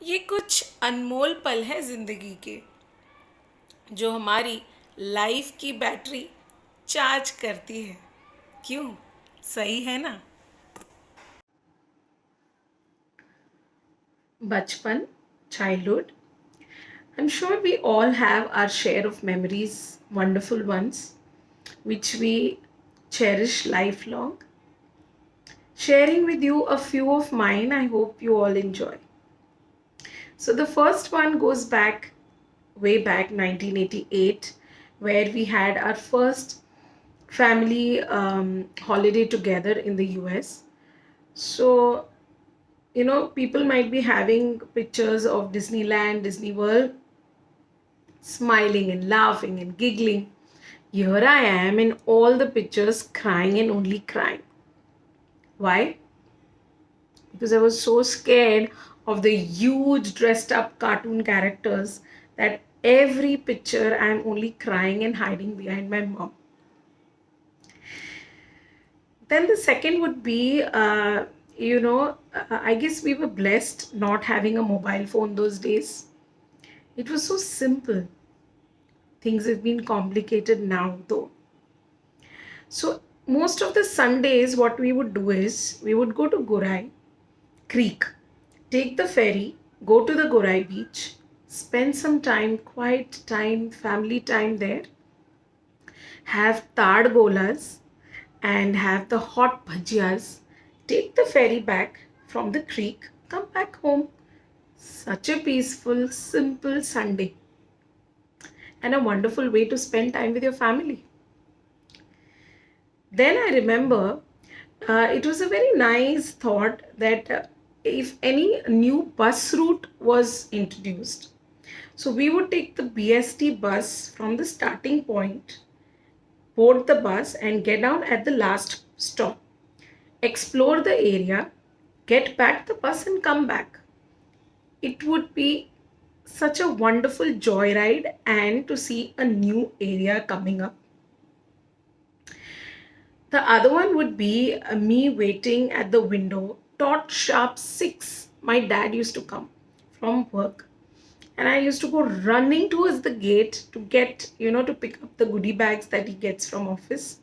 ये कुछ अनमोल पल है ज़िंदगी के, जो हमारी लाइफ की बैटरी चार्ज करती है. क्यों? सही है ना? Bachpan, childhood. I'm sure we all have our share of memories, wonderful ones, which we cherish lifelong. Sharing with you a few of mine, I hope you all enjoy. So the first one goes back, way back 1988, where we had our first family holiday together in the US. So people might be having pictures of Disneyland, Disney World, smiling and laughing and giggling. Here I am in all the pictures crying and only crying. Why? Because I was so scared of the huge dressed up cartoon characters that every picture I'm only crying and hiding behind my mom. Then the second would be, I guess we were blessed not having a mobile phone those days. It was so simple. Things have been complicated now, though. So, most of the Sundays, what we would do is we would go to Gorai Creek, take the ferry, go to the Gorai beach, spend some time, quiet time, family time there, have tad golas, and have the hot bhajiyas, take the ferry back from the creek, come back home. Such a peaceful, simple Sunday, and a wonderful way to spend time with your family. Then I remember it was a very nice thought that if any new bus route was introduced, so we would take the BST bus from the starting point, board the bus, and get down at the last stop, explore the area, get back the bus, and come back. It would be such a wonderful joyride and to see a new area coming up. The other one would be me waiting at the window. Tot sharp 6, my dad used to come from work. And I used to go running towards the gate to get, to pick up the goodie bags that he gets from office.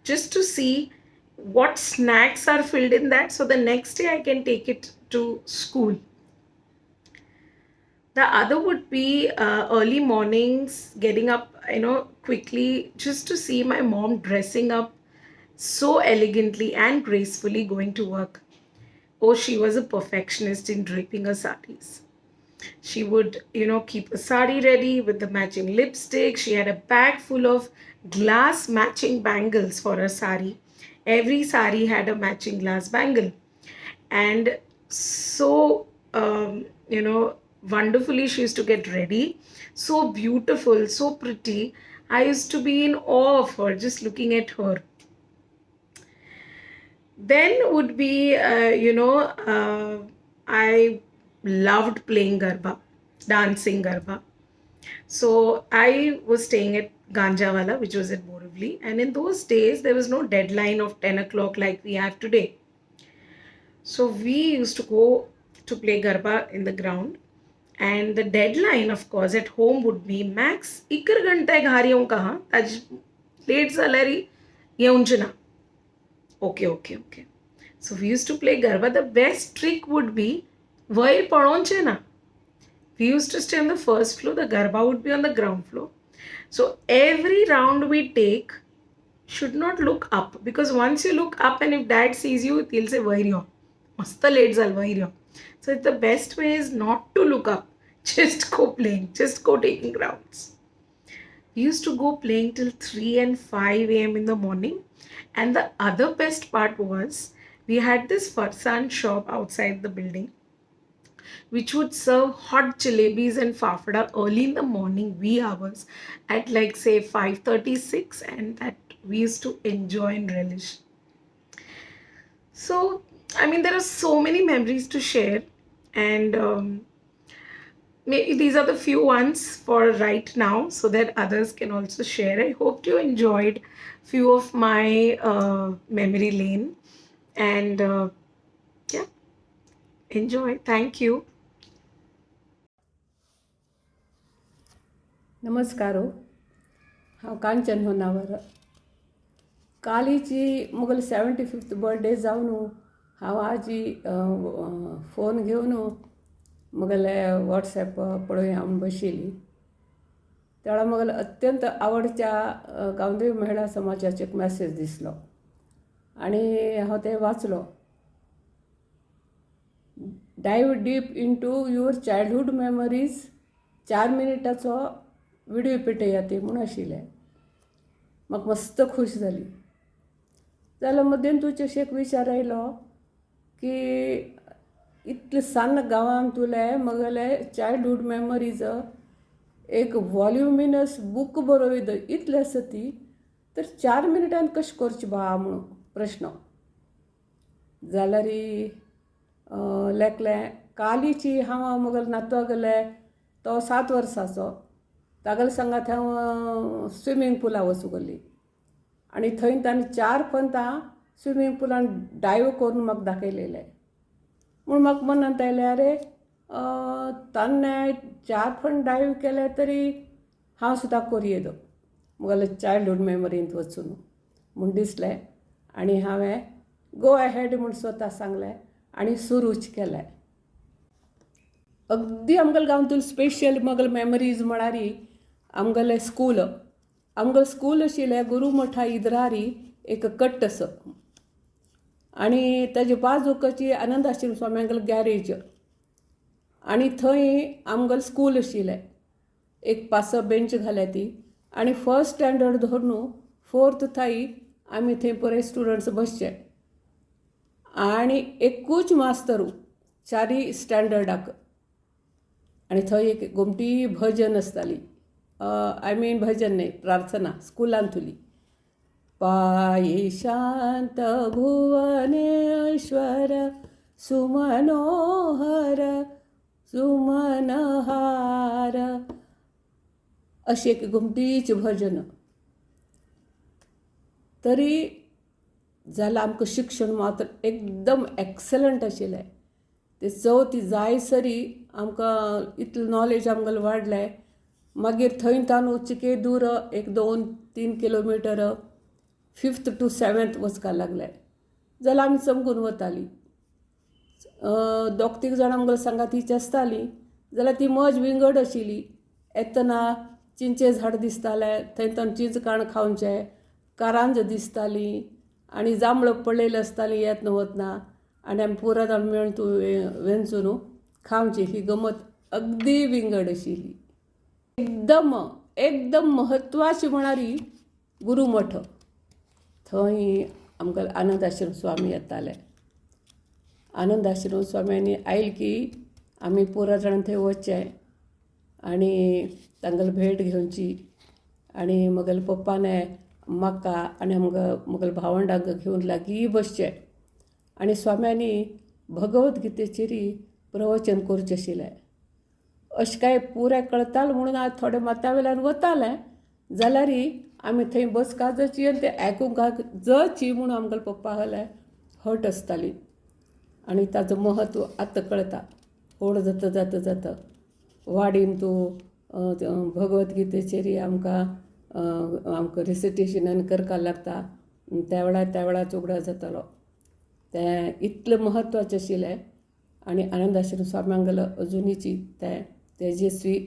Just to see what snacks are filled in that so the next day I can take it to school. The other would be early mornings, getting up, quickly just to see my mom dressing up so elegantly and gracefully going to work. Oh, she was a perfectionist in draping her saris. She would, keep a sari ready with the matching lipstick. She had a bag full of glass matching bangles for her sari. Every sari had a matching glass bangle. And so, wonderfully she used to get ready. So beautiful, so pretty. I used to be in awe of her just looking at her. Then would be, I loved playing Garba, dancing Garba. So I was staying at Ganjawala, which was at Borivali. And in those days, there was no deadline of 10 o'clock like we have today. So we used to go to play Garba in the ground. And the deadline, of course, at home would be max 1 घंटा घारी येऊन कहा ताजी late salary येऊनची ना. Okay. So we used to play Garba. The best trick would be Vail Padonche na. We used to stay on the first floor. The Garba would be on the ground floor. So every round we take should not look up, because once you look up and if dad sees you, he'll say Vairyo. Masta late zal Vairyo. So the best way is not to look up. Just go playing. Just go taking rounds. We used to go playing till 3 and 5 a.m. in the morning. And the other best part was we had this farsan shop outside the building which would serve hot jalebis and fafda early in the morning, wee hours, at like say 5:36, and that we used to enjoy and relish. So, I mean, there are so many memories to share, and maybe these are the few ones for right now so that others can also share. I hope you enjoyed few of my memory lane, and yeah, enjoy. Thank you. नमस्कार हांव Kanchan Honnavar. कालीची Mughal 75th birthday जावन हांव आजी phone घेवन Mughal e WhatsApp पळय हांव बशिल्ली. तेळा मुगल अत्यंत आवडच्या गांवदेव महिला समाजाचो एक मॅसेज दिसलो आनी हांव ते वाचलो. Dive deep into your childhood memories, 4 मिनिटाचो व्हिडिओ पेटयाती म्हूण आशिल्लें. म्हाका मस्त खूश जाली. जाल्यार मदेंतूच अशें एक विचार आयलो की इतले सन गांवांत तुले मगले चायल्डहूड मेमरीज एक वॉल्युमिनस बूक बरोयद इतले आसा ती तर 4 मिनटान कशें करची बा म्हणून प्रश्न जाल्यार लेकलें कालीची हांव मगल नातवा गेले तो 7 वर्साचो तागेले सांगात हांव स्विमींग पुला वचूं गेली आनी थंय ताणें 4 पंतां स्विमींग पुलान डायव करून म्हाका दाखयलेले म्हूण म्हाका मनांत आयलें अरे ताणें 4 फण डायव केले तरी हांव सुद्दां करयेदो मुगेले चायल्डहूड मेमरींत वचून म्हूण दिसलें आनी हांवें गो अहेड म्हूण स्वता सांगलें आनी सुरूच केलें. अगदी आमगेले गांवांतून स्पेशल मगेले मेमरीज म्हळ्यार आमगेलें स्कूल आशिल्लें गुरू मठा इद्रारी एक कट्ट असो आनी ताजे बाजूकची आनंद आश्रम स्वाम्यांगेलें गॅरेज आनी थंय आमगेलें स्कूल आशिल्लें एक 5-6 बेंच घाल्या ती आनी फर्स्ट स्टँडर्ड धरून 4th थाई आमी थंय बरे स्टुडंट्स बसचे आनी एकूच मास्तरू 4 स्टँडर्डाक आनी थंय एक गोमटी भजन आसताली भजन न्ही प्रार्थना स्कुलांतुली पायी शांत भुवनेश्वर सुमनोहर सुमनहार अशी एक घुमटीचें भजन तरी जाल्यार आमकां शिक्षण मात्र एकदम एक्सलंट आशिल्लें ते चवथी जायसरी आमकां इतलें नॉलेज आमगेलें वाडलें मागीर थंय तान चिके दूर एक 2-3 किलोमिटर 5th to 7th वचपाक लागलें जाल्यार आमी चमकून वतालीं 2-3 जाणां आमगेली सांगातीची आसतालीं जाल्यार ती मज विंगड आशिल्ली येतना चिंचे झाड दिसतालें थंय तान चिंच काण खावचें कारांज दिसतालीं आनी जांबळो पडलेली आसतालीं येतना वतना आनी आमी पुरो जाण मेळून तूं वेंचून खावची ही गमत अगदी विंगड आशिल्ली. एकदम म्हत्वाची म्हळ्यार गुरू मठ थंय आमकां आनंद आश्रम स्वामी येताले आनंद आश्रम स्वाम्यांनी आयले की आमी पुरो जाण थंय वचचें आनी तांगेली भेट घेवची आनी म्हगेले पप्पान म्हाका आनी म्हगेल्या भावंडाक घेवन लागीं बसचें आनी स्वाम्यांनी भगवत गीतेचेर प्रवचन करचें आशिल्लें अशें कांय पुराय कळतालें म्हणून हांव थोडे माता वयल्यान वतालें जाल्यार आमी थंय बसका जाची आनी तें आयकूंक जाची म्हणून आमगेले पप्पा आहले हट आसताली आनी ताचो महत्व आतां कळटा व्हड जाता वाडीन तूं भगवत गीतेचेर आमकां रिसिटेशनान करपाक लागता त्या वेळार उगडास जातालो तें इतलें म्हत्वाचें आशिल्लें आनी आनंद आश्रम स्वाम्यांगेलो अजुनीची तेजस्वी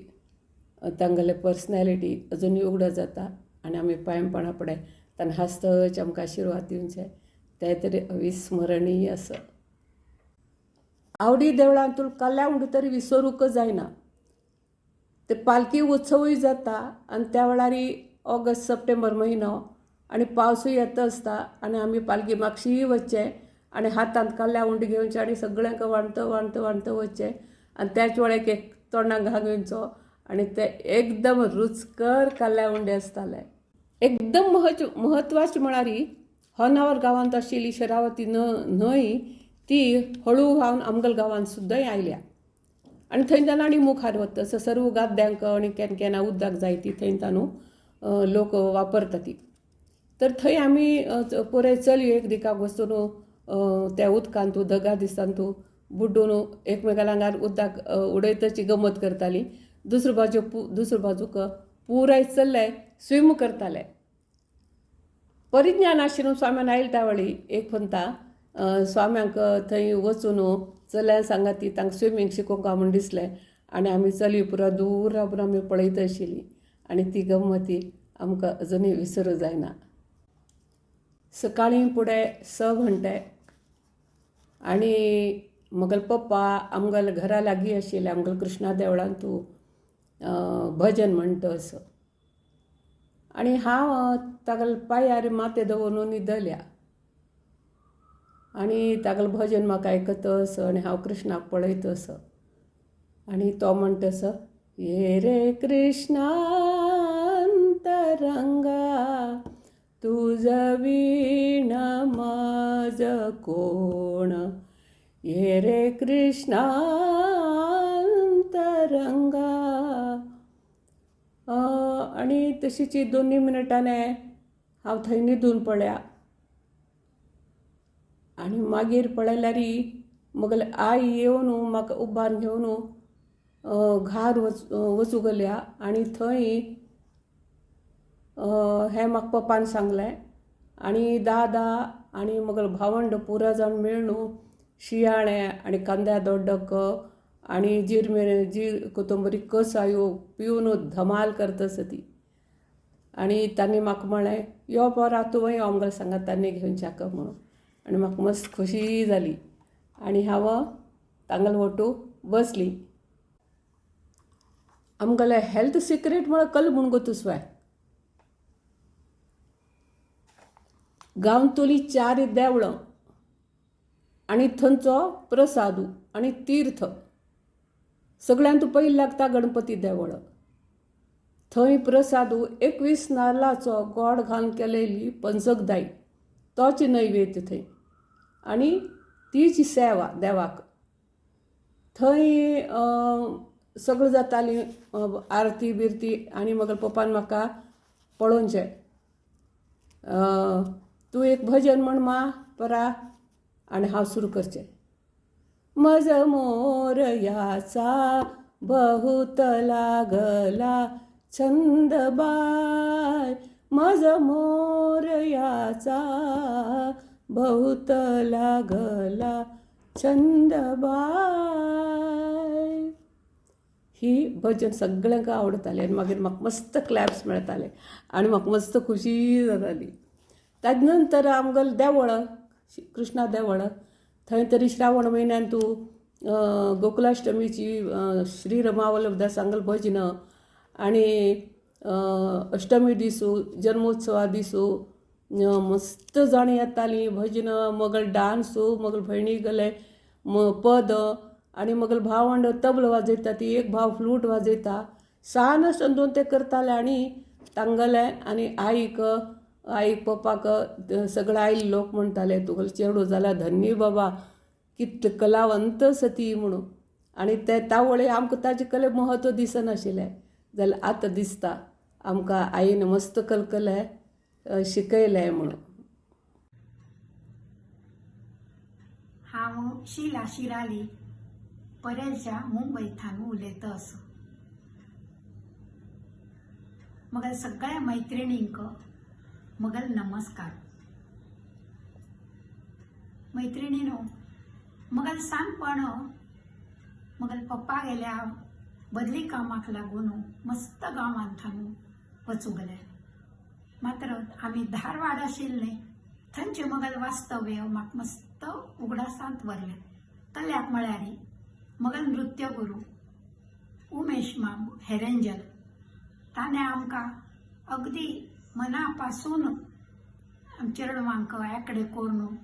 तांगेले पर्सनॅलिटी अजुनूय उगडास जाता आनी आमी पांयपणा फुडें ताणें हांसतच आमकां आशिर्वाद दिवचें तें तरी अविस्मरणीय आसा. आवडी देवळांत तुका कल्या म्हणटा तरी विसरूंक जायना ते पालखी उत्सवूय जाता आनी त्या वेळार ऑगस्ट सप्टेंबर म्हयनो आनी पावसूय येता आसता आनी आमी पालखी म्हापशी वचचें आनी हातांत कल्या उंडी घेवचें आनी सगळ्यांक वांटत वचचें आनी त्याच वेळेक एक तोंडाक घालूचो आनी ते एकदम रुचकर कल्या उंडे आसताले. एकदम म्हत्वाचें म्हळ्यार होनावर गांवांत आशिल्ली शरावती न्हंय ती हळू आमगेल्या गांवांत सुद्दां आयल्या आनी थंयच्यान आनी मुखार वता सर्व गाद्यांक आनी कॅनां उदक जाय ती थंयच्यान लोक वापरता ती तर थंय आमी पुराय चलयो एक दिकाक वचून त्या उदकांत दगा दिसान बुड्डून एकमेकां आंगार उदक उडयताची गमत करतालीं दुसरे बाजूक पुराय चल्ले स्विम करताले. परिज्ञान आश्रम स्वाम्यान आयले त्या वेळी एक पंता स्वाम्यांक थंय वचून चल्यां सांगाती तांकां स्विमींग शिकोवंक म्हूण दिसलें आनी आमी चलयो पुरो दूर रावन आमी पळयता आशिल्लीं आनी ती गम्मती आमकां अजुनूय विसरूं जायना. सकाळीं फुडें 6 घंटे आनी म्हगेलो पप्पा आमगेल्या घरा लागीं आशिल्लें आमगेल्या कृष्णा देवळांत तूं भजन म्हणटा असो आनी हांव तागेल्या पांयार माथे दवरून न्हिदल्या आनी तागेलें भजन म्हाका आयकतस आनी हांव कृष्णाक पळयतस आनी तो म्हणटस ये रे कृष्णांतरंगा तुझ वीण माझ कोण ये रे कृष्णांतरंगा आनी तशीच 2 मिनटांनी हांव थंय न्हिदून पडल्या आनी मागीर पळयल्यार म्हगेले आई येवन म्हाका उबारून घेवन घार वचूंक गेल्या आनी थंय हें म्हाका पप्पान सांगलें आनी दादा आनी म्हगेलो भावंड पुरो जाण मेळून शियाळें आनी कांद्या दोड्डक आनी जीर कोथंबरी कसायो पिवन धमाल करतस ती आनी तांणी म्हाका म्हळें यो पोरा तुवें यो आमगेल्या सांगातांनी घेवन च्याक म्हणून आनी म्हाका मस्त खोशी जाली आनी हांव तांगेले वटू बसली. आमगेलें हेल्थ सिक्रेट म्हळ्यार कल म्हूण गोतुसवाय गांवतली 4 देवळां आनी थंयचो प्रसादू आनी तीर्थ सगळ्यांत पयलीं लागता गणपती देवळ. थंय प्रसादू 21 नाल्लाचो गोड घालून केलेली पंचकदाई तोच नैवेद्य थंय आनी तीची सेवा देवाक. थंय सगळें जाताली आरती बिरती आनी म्हगेल्या पप्पान म्हाका पळोवचें तूं एक भजन म्हण मा परा आनी हांव सुरू करचें. म्हज मोर याचा बहुत लागला छंद बाय म्हज मोर याचा बहुत लागला छंद बाय. ही भजन सगळ्यांक आवडटालें आनी मागीर म्हाका मस्त क्लॅप्स मेळटाले आनी म्हाका मस्त खुशी जाताली. ताजे नंतर आमगेलें देवळ कृष्णा देवळ थंय तरी श्रावण म्हयन्यान तूं गोकुलाष्टमीची श्री रमावल्लभदासांगेल भजनां आनी अष्टमी दिसू जन्मोत्सवा दिसू मस्त जाणी येतालीं भजनां म्हगेल डान्सू म्हगेल भयणी गेले पद आनी म्हगेल भावंड तबला वाजयता ती एक भाव फ्लूट वाजयता सान संदून ते करताले आनी तांगेले आनी आईक पप्पाक सगळे आयिल्ले लोक म्हणटाले तुगेलो चेडूं जाल्यार धन्य बाबा कितले कलावंत सती म्हणून. आनी ते तावळे आमकां ताजे कले महत्व दिसनाशिल्लें जाल्यार आतां दिसता आमकां आईन मस्त कलकले शिकयलें म्हणून. हांव शिला शिराली परेलच्या मुंबयंतल्यान उलयतस. म्हगेल्या सगळ्या मैत्रिणींक म्हगेलो नमस्कार. मैत्रिणीनो म्हगेलें सांगपण म्हगेल्या पप्पा गेल्या बदली कामाक लागून मस्त गांवांतल्यान वचूंक गेले. मात्र आमी धारवाड आशिल्लें थंयचें म्हगेलें वास्तव्य म्हाका मस्त उगडासांत व्हरलें. तल्याक म्हळ्यार म्हगेलो नृत्य गुरू उमेश माम हेरेंजल ताणें आमकां अगदी मना पासून चेडवांक एकडे करून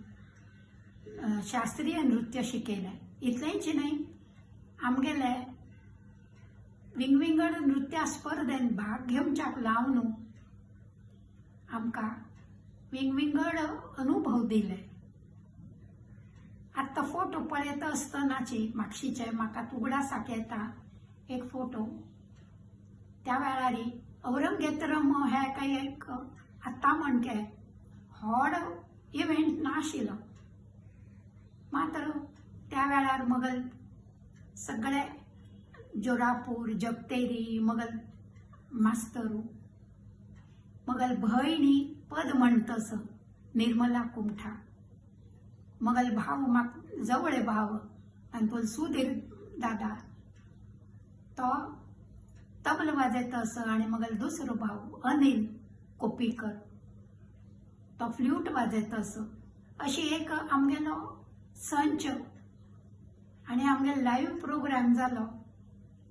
शास्त्रीय नृत्य शिकयलें. इतलेंच न्हय आमगेले विंगविंगड नृत्य स्पर्धेंत भाग घेवच्याक लावन आमकां विंगविंगड अनुभव दिले. आतां फोटो पळयत आसतनाची म्हापशीचे म्हाका उगडासाक येता एक फोटो. त्या वेळार औरंगेत्रम हे काही एक आतां म्हणके व्हड इव्हेंट नाशिल्लो. मात्र त्या वेळार म्हगेल सगळे जोरापूर जगतेरी म्हगेल मास्तरू म्हगेल भयणी पद म्हणटस निर्मला कुमठा म्हगेल भाव म्हाका जवळे भाव आनी तो सुधीर दादा तो तबला वाजयतस आनी म्हगेलो दुसरो भाव अनिल कोपीकर तो फ्लूट वाजयतस. अशी एक आमगेलो संच आनी आमगेलो लायव्ह प्रोग्राम जालो.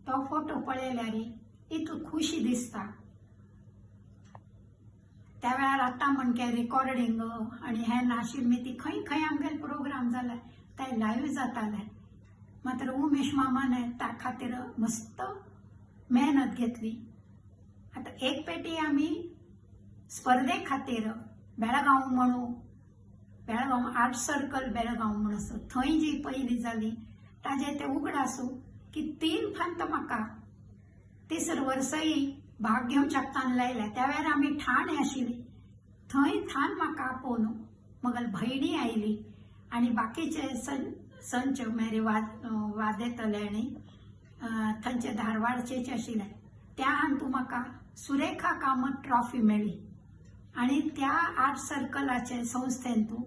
तो फोटो पळयल्यार इतलो खुशी दिसता. त्या वेळार आतां म्हणके रिकॉर्डिंग आनी हें नाशिल्लें ती खंय खंय आमगेले प्रोग्राम जाल्यार ते लाईव्ह जाताले. मात्र उमेश मामाने त्या खातीर मस्त मेहनत घेतली. आता एक पेटी आमी स्पर्धे खातीर बेळगांव म्हणू, बेळगांव आर्ट सर्कल बेळगांव म्हणून आसा, थंय जी पयली जाली ताजे ते उगडासू की 3 फांत म्हाका तिसरे वर्सय भाग घेवंक शकतान लायल्या. त्या वेळार आमी ठाणे आशिल्ली, थंय थान म्हाका आपोवन मगल भयणी आयली आनी बाकीचे संच मेरे वादेतले आनी थंयचे धारवाडचेच आशिल्ले. त्या हातूंत म्हाका सुरेखा कामत ट्रॉफी मेळ्ळी आनी त्या आर्ट सर्कलाचे संस्थेंतू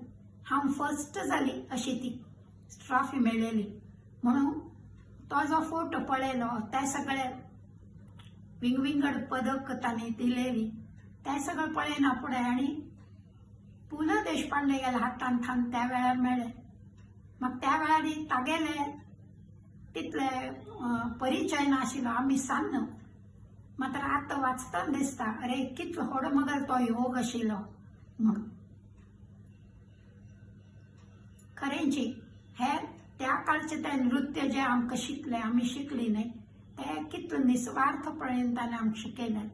हांव फर्स्ट जाली अशी ती ट्रॉफी मेळ्ळेली. म्हणून तो जो फोटो पळयलो ते सगळे विंगड पदक तांणी दिलेली ते सगळें पळयना फुडें आनी पु ल देशपांडे गेल्या हातान थान त्या वेळार मेळ्ळे. म्हाका त्या वेळार तागेले तितले परिचय नाशिल्लो, आमी सान्न. मात्र आतां वाचतना दिसता अरे कितलो व्हड मगल तो योग आशिल्लो म्हणून. खरेंची हे त्या काळचे ते नृत्य जे आमकां शिकले, आमी शिकली न्हय, ते कितलो निस्वार्थपणान ताणें आमकां शिकयलें.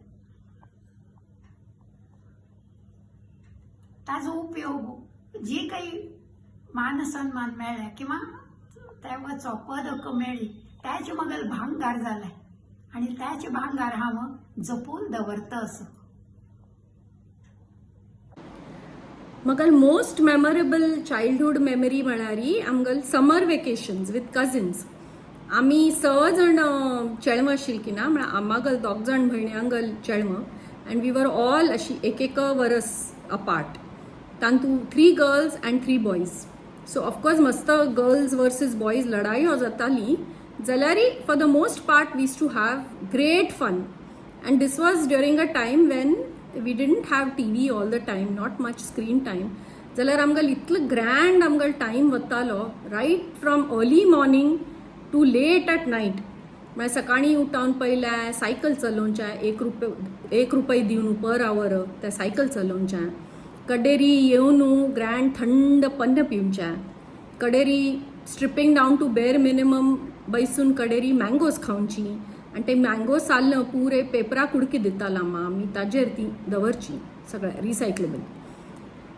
ताजो उपयोग जी काही मान सन्मान मेळ्ळे किंवा ते वचो पदक मेळ्ळी त्याचे मगल भांगार जाले आनी त्याचे भांगार हांव जपून दवरता असो. म्हाका मोस्ट मेमोरेबल चायल्डहूड मेमरी म्हळ्यार आमगेल समर वेकेशन्स विथ कजिन्स. आमी 6 जाण चेडवां आशिल्लीं की ना, म्हळ्यार आमागेल 2 जाण भयण्यांगेल चेडवां अँड वी वर ऑल अशी एक वर्स अपार्ट. तातूंत 3 girls and 3 boys. So of course मस्त गर्ल्स वर्सीस बॉयज लढाई हो जाताली, जाल्यार for the most part we used to have great fun. And this was during a time when we didn't have TV all the time, not much screen time. जाल्यार आमगेल इतलो grand आमगेल time वतालो, right from early morning to late at night. म्हळ्यार सकाळीं उठोवन पयलें cycle चलोवचें, 1 रुपया दिवन पर आवर तें सायकल चलोवचें. कडेरी येवन ग्रँड थंड पन्न पिवचें. कडेरी stripping down to bare minimum बैसून कडेरी मँगोज खावची आनी ते मँगो साल्ल पुरे पेपराक उडकी दितालो आमी ताजेर ती दवरची सगळें रिसायकलेबल.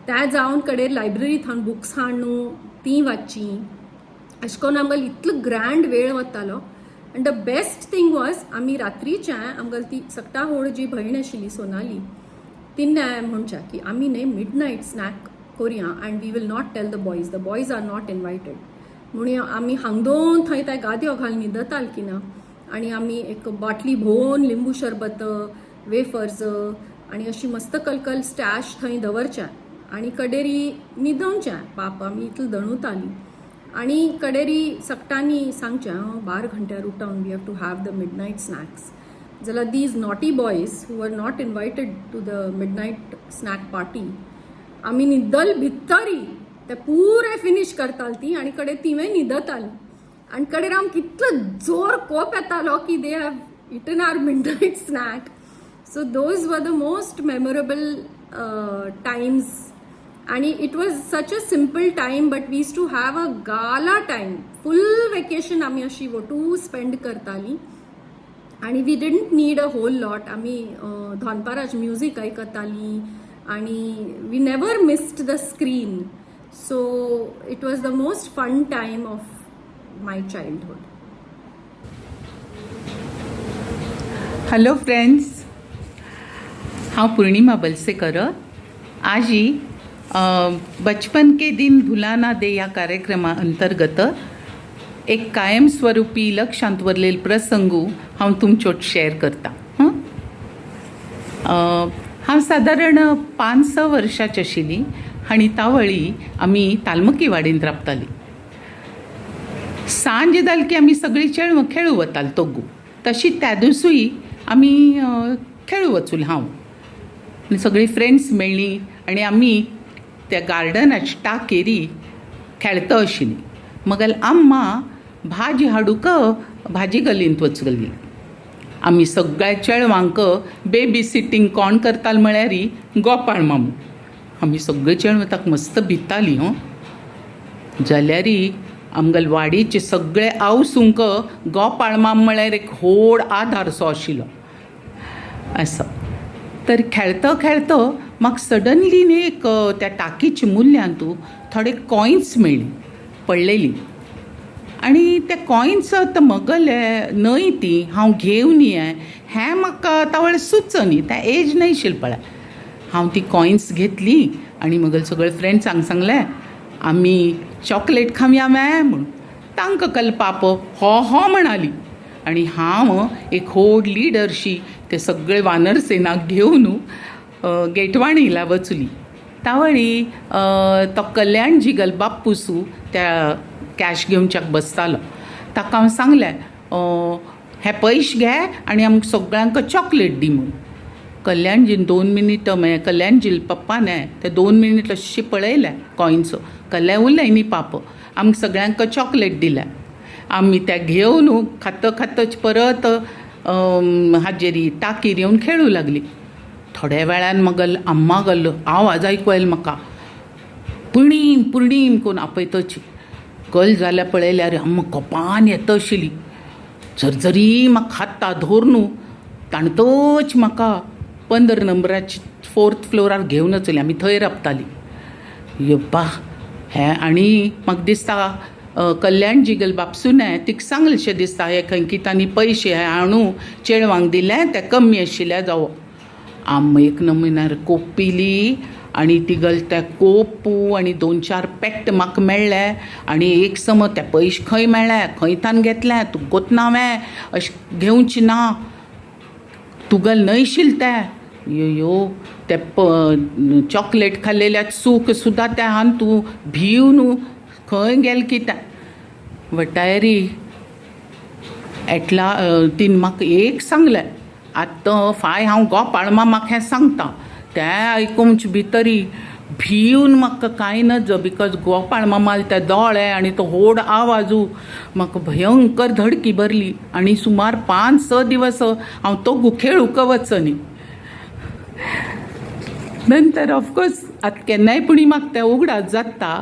त्या जावन कडेर लायब्ररींत हांव बुक्स हाडून ती वाचची. अशें करून आमगेलो इतलो ग्रँड वेळ वतालो. आनी द बेस्ट थिंग वॉज आमी रात्रीचें आमगेली ती सक्ता व्हड जी भयण आशिल्ली सोनाली तिणें म्हणचें की आमी न्हय मिडनायट स्नॅक करुया and we will not tell the boys are not invited. म्हणून आमी हांगदोन थंय ते गादयो घालून न्हिदताल की ना आनी आमी एक बाटली भोवन लिंबू शरबत, वेफर्स आनी अशी मस्त कलकल स्टॅश थंय दवरचें आनी कडेरी न्हिदोवचें. पाप आमी इतलो दणुतालीं. आनी कडेरी सक्टांनी सांगचें 12 घंट्यार उठोवन we have to have the midnight snacks. जाल्यार these naughty boys who were not invited to the midnight snack party आमी न्हिदल भितरी ते पुरे फिनीश करताल ती आनी कडेन तिवें न्हिदतालीं. आनी कडेर आमकां कितलो जोर कोप येतालो की they have eaten our midnight snack. So those were the most memorable times. आनी it was such a simple time but we used to have a gala time. Full vacation आमी अशी वटू स्पेंड करतालीं आनी we didn't need a whole lot. आमी धोनपाराज music आयकतालीं आनी we never missed the screen. So it was the most fun time of my childhood. Hello friends, हाँ पूर्णिमा बलसेकर. आज ही बचपन के दिन भुलाना दे या कार्यक्रमा अंतर्गत एक कायमस्वरूपी लक्षांत वरलेल प्रसंगू हांव तुमचोट शेअर करता. हांव सादारण 5-6 वर्सांची आशिल्ली आनी तावळी आमी तालमकी वाडींत राबताली. सांज जाली की आमी सगळीं चेडवां खेळूं वतालीं तोगू. तशी त्या दिसूय आमी खेळूं वचूल हांव आनी सगळीं फ्रेंड्स मेळ्ळीं आनी आमी त्या गार्डनाची टाकेरी खेळता आशिल्लीं. मगल आम्मा भाजी हाडूक भाजी गलींत वचली. आमी सगळ्या चेडवांक बेबी सिटींग कोण करताल म्हळ्यार गोपाळ मामू. आमी सगळीं चेडवां ताका मस्त भितालीं. जाल्यारी आमगेल वाडीचे सगळे आवसूंक गोपाळमाम म्हळ्यार एक व्हड आधार सो आशिल्लो असो. तर खेळतो खेळतो म्हाका सडनली न्ही एक त्या टाकीच्या मूल्यान थोडे कॉयन्स मेळ्ळी पडलेली. आनी ते कॉयन्स आतां मगले न्हय ती हांव घेवन यें हें म्हाका तावळे सुच्च न्ही, तें एज न्हय आशिल्लें पळय. हांव ती कॉयन्स घेतली आनी म्हगेले सगळे फ्रेंड्सांक सांगलें आमी चॉकलेट खावया म्हूण. तांकां कल्पाप हो म्हणाली. आनी हांव एक व्हड लिडरशी ते सगळे वानर सेनाक घेवन गेटवाणीला वचली. तावळी तो कल्याण जिगल बाप्पूसू त्या कॅश घेवच्याक बसतालो. ताका हांवें सांगलें हे पयशे घे आनी आमकां सगळ्यांक चॉकलेट दी म्हूण. कल्याणजीन 2 मिनिटां कल्याणजील पप्पान ते 2 मिनिट अशी पळयले कॉयन्स. कल्याण उरलें न्ही पाप, आमकां सगळ्यांक चॉकलेट दिल्या. आमी त्या घेवन खातच परत हाजेरी टाकीर येवन खेळूं लागली. थोड्या वेळान अम्मागल आवाज आयकूं येयलो म्हाका, पुर्णीम पुर्णीम करून आपयतची. कल जाल्यार पळयल्यार अम्मा कोपान येता आशिल्ली. झरझरी म्हाका हाता धरून ताणतोच म्हाका 15 नंबराची 4th फ्लोरार घेवन वचली. आमी थंय राबताली. येप्पा हें आनी म्हाका दिसता कल्याण जिगल बापसून तिका सांगलेशें दिसता हे खंय की तांणी पयशे हाडूं चेडवांक दिले ते कमी आशिल्ले जावो. आम्मा एक नमुन्यार कोपिली आनी तिगल ते कोपू आनी 2-4 पेट्ट म्हाका मेळ्ळे. आनी एक सम ते पयशे खंय मेळ्ळे, खंय तान घेतले, तूं गोतना हांवें अशें घेवचें ना, तुगेल न्हयशिल्ले ते. यो ते चॉकलेट खाल्लेल्या सूख सुद्दां ते हान तूं भिवन खंय गेल की तें. वटायरी एटला तीन म्हाका एक सांगलें आतां हांव गोपाळ मामाक हें सांगता. तें आयकूंचे भितरी भिवन म्हाका कांय नज, बिकॉज गोपाळ मामाल ते दोळे आनी तो व्हड आवाजू म्हाका भयंकर धडकी भरली. आनी सुमार 5-6 दिवस हांव तो खेळूंक वचनी. नंतर ऑफकोर्स आतां केन्नाय पुणी म्हाका तें उगडास जाता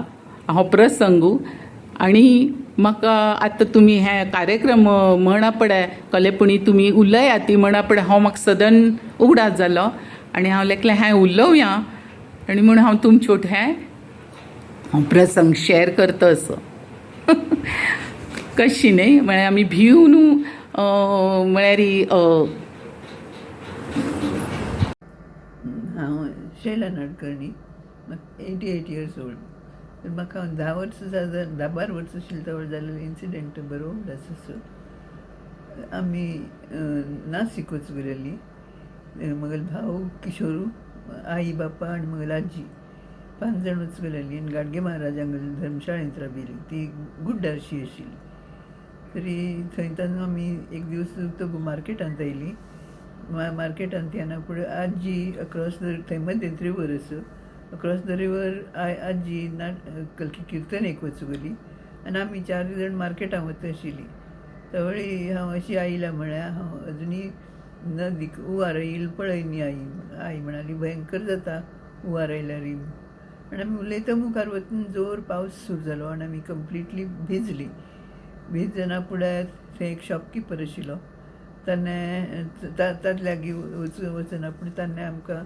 हांव प्रसंगू. आनी म्हाका आतां तुमी हें कार्यक्रम म्हणा पळय कलेपुणी तुमी उलया ती म्हणा पळय हांव म्हाका सदन उगडास जालो. आनी हांव लेकलें हें उलोवया आनी म्हूण हांव तुमचे वट हें प्रसंग शॅर करता असो. कशी न्ही म्हळ्यार आमी भिवन म्हळ्यार हांव शैला नाडकर्णी, 88 years old. तर म्हाका 10 वर्सां 10-12 वर्सां आशिल्ली तेवळ जाल्लो इन्सिडेंट बरो आसा. आमी नासिक वच गेलेली. म्हगेलो भाव किशोरू, आई बापा आनी म्हगेली आजी 5 जाण वच गेलेली. आनी गाडगे महाराज हांगेली धर्मशाळेंत राबिल्ली. ती गुड्डारशी आशिल्ली. तरी थंयच्यान आमी एक दीस तो मार्केटांत आयली. मार्केटांत येना फुडें आजी अक्रॉस द थंय मध्यंत रिवर आसा. अक्रॉस द रिवर आजी किर्तनेक वचूंक आनी आमी 4 जाण मार्केटां वता आशिल्लीं. तवळी हांव अशी आयल्या म्हळ्यार हांव अजुनी नदीक हुंवार येयला पळय न्ही आई म्हणाली भयंकर जाता हुंवार आयल्यार. आनी आमी उलयता मुखार वतना जोर पावस सुरू जालो आनी आमी कंप्लिटली भिजली. भिजना फुडें थंय एक शॉपकिपर आशिल्लो. ताणें लागीं वचना पूण ताणें आमकां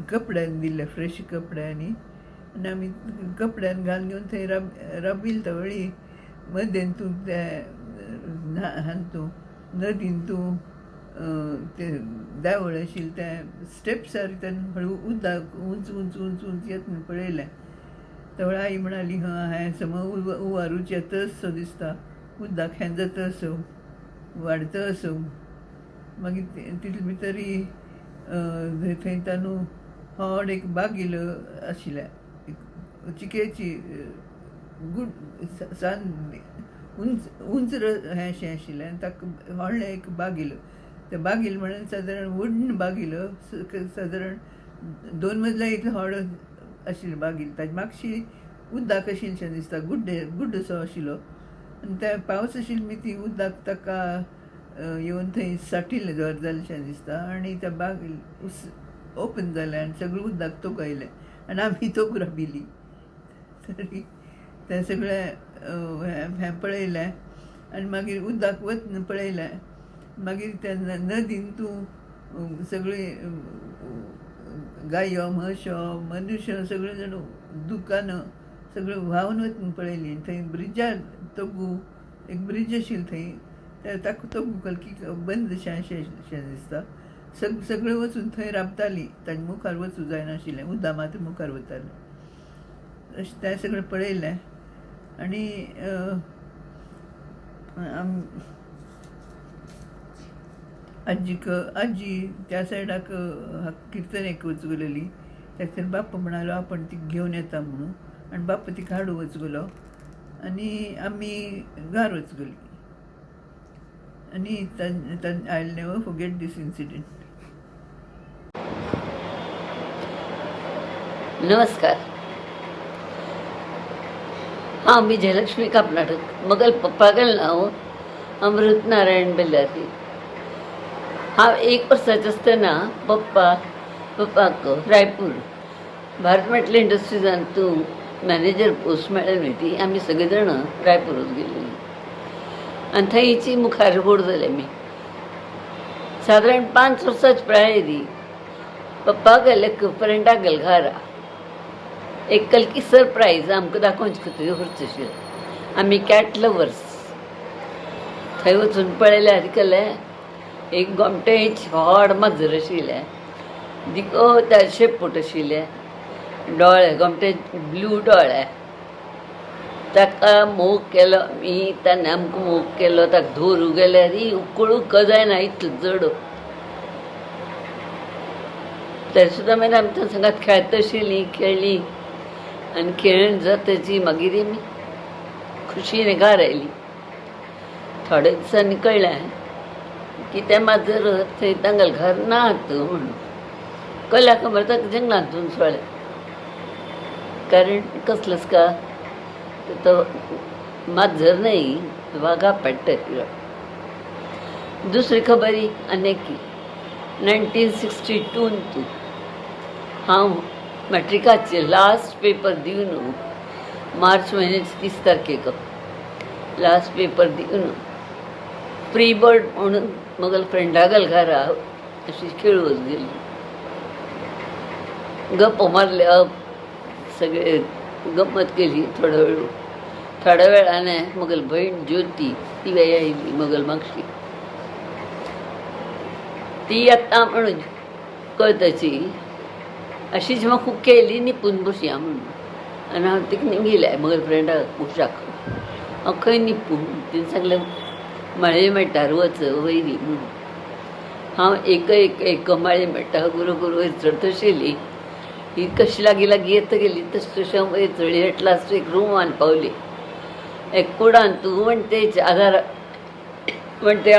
कपडे दिल्ले, फ्रेश कपड्यांनी. आनी आमी कपड्यान घालून घेवन थंय राबिल्ली. तवळी मध्यंतून ते हातूं नदीन तूं ते देवळ आशिल्लें ते स्टेप्सार हळू उदक उंच उंच उंच उंच येतना पळयलें. तवळ आई म्हणाली हें सम हुंवारूच येता असो दिसता, उदक हें जाता असो, वाडता असो. मागीर तितले भितरी थंय तानू व्हड एक बागील आशिल्लें, चिकेची सान उंच हें शें आशिल्लें आनी ताका व्हडलें एक बागील. तें बागील म्हळ्यार सादारण वुडन बागील, सादारण 2 मजल्या इतलें व्हड आशिल्लें बागील. ताजे मागशी उदक आशिल्लेशें दिसता, गुड्ड असो आशिल्लो. आनी ते पावस आशिल्ली मी ती उदक ताका येवन थंय साठिल्लें जोर जाल्लेशें दिसता. आनी त्या बागील ओपन जालें आनी सगळें उदक तोक आयलें आनी आमी तोक राबिल्लीं. तरी तें सगळें हें पळयलें आनी मागीर उदक वतना पळयलें. मागीर त्या नदीन तूं सगळीं गायो म्हशो मनुश्य सगळे जाण दुकानां सगळ्यो व्हांवन वतना पळयलीं. थंय ब्रिजार तोगू एक ब्रिज आशिल्लो थंय ताका तोगू कलकी बंद अशें दिसता. सगळें वचून थंय राबतालीं. तांचे मुखार वचूं जायनाशिल्लें, उदक मात्र मुखार वतालें. अशें तें सगळें पळयलें. आनी आजी त्या सायडाक किर्तनेक वचगलेली. ताका बाप्पा म्हणालो आपण ती घेवन येता म्हणून, आनी बाप्पा तिका हाडूं वचगलो आनी आमी घार वचगलीं. आनी I will never forget this incident. नमस्कार, हांव विजयलक्ष्मी कापनाटक. म्हाका पप्पागेलें नांव अमृत नारायण बेल्लारी. हांव 1 वर्साचें आसतना पप्पाक रायपूर भारत मेटल इंडस्ट्रीजांतूं मॅनेजर पोस्ट मेळ्ळी न्ही ती. आमी सगळीं जाणां रायपूरच गेल्लीं आनी थंयची मुखार रोड जाले आमी. सादारण 5 वर्सांचे प्रायरी पप्पा गेले फ्रेंडाक गेले घरा. एक कलकी सरप्रायज आमकां दाखोवचे खातीर व्हरचें. आमी कॅट लवर्स थंय वचून पळयल्यार केलें एक गोमटेच व्हड माजर आशिल्लें. दिको त्या शेपूट आशिल्ले, दोळे गोमटे ब्लू दोळे. ताका मोग केलो आमी, ताणें आमकां मोग केलो. ताका धरूं गेल्यार उकळूंक जायना इतलो जड. तरी सुद्दां मागीर आमी त्या सांगात खेळटा आशिल्लीं, खेळ्ळीं आनी खेळून जातची मागीर आमी खुशीन घार आयलीं. थोड्या दिसांनी कळ्ळें की तें माजर थंय तांगेलें घर नात म्हणून. कळ्ळ्या खबर ताका जंगलांतून सोडलें. कारण कसलोच का तो माजर न्हय, वागा पेट्टा. दुसरी खबर आनी 1962 हांव मॅट्रिकाचे लास्ट पेपर दिवन मार्च म्हयन्याचे 30 तारखेक लास्ट पेपर दिवन फ्री बर्ड म्हणून म्हगेल्या फ्रेंडागेल्या घरा अशी खेळून गेली. गप्पो मारल्या, सगळे गंमत केली. थोड्या वेळाने म्हगेली भयण ज्योती ती आयली म्हगेल मागशी. ती येता म्हणून कळतची अशीच म्हाका खूब केली निपून बसया म्हणून. आनी हांव तिका गेलें म्हगेल्या फ्रेंडाक उशाक हांव खंय निपू. तिणें सांगलें माळये मेट्टार वच वयरी म्हणून. हांव एक माळये मेट्टा गुरू वयर चडत आशिल्ली. ही कशी लागीं येता गेली तशी तशी हांव वयर चडली. एट लास्ट एक रूमान पावली. एक कुडान तूं वणटे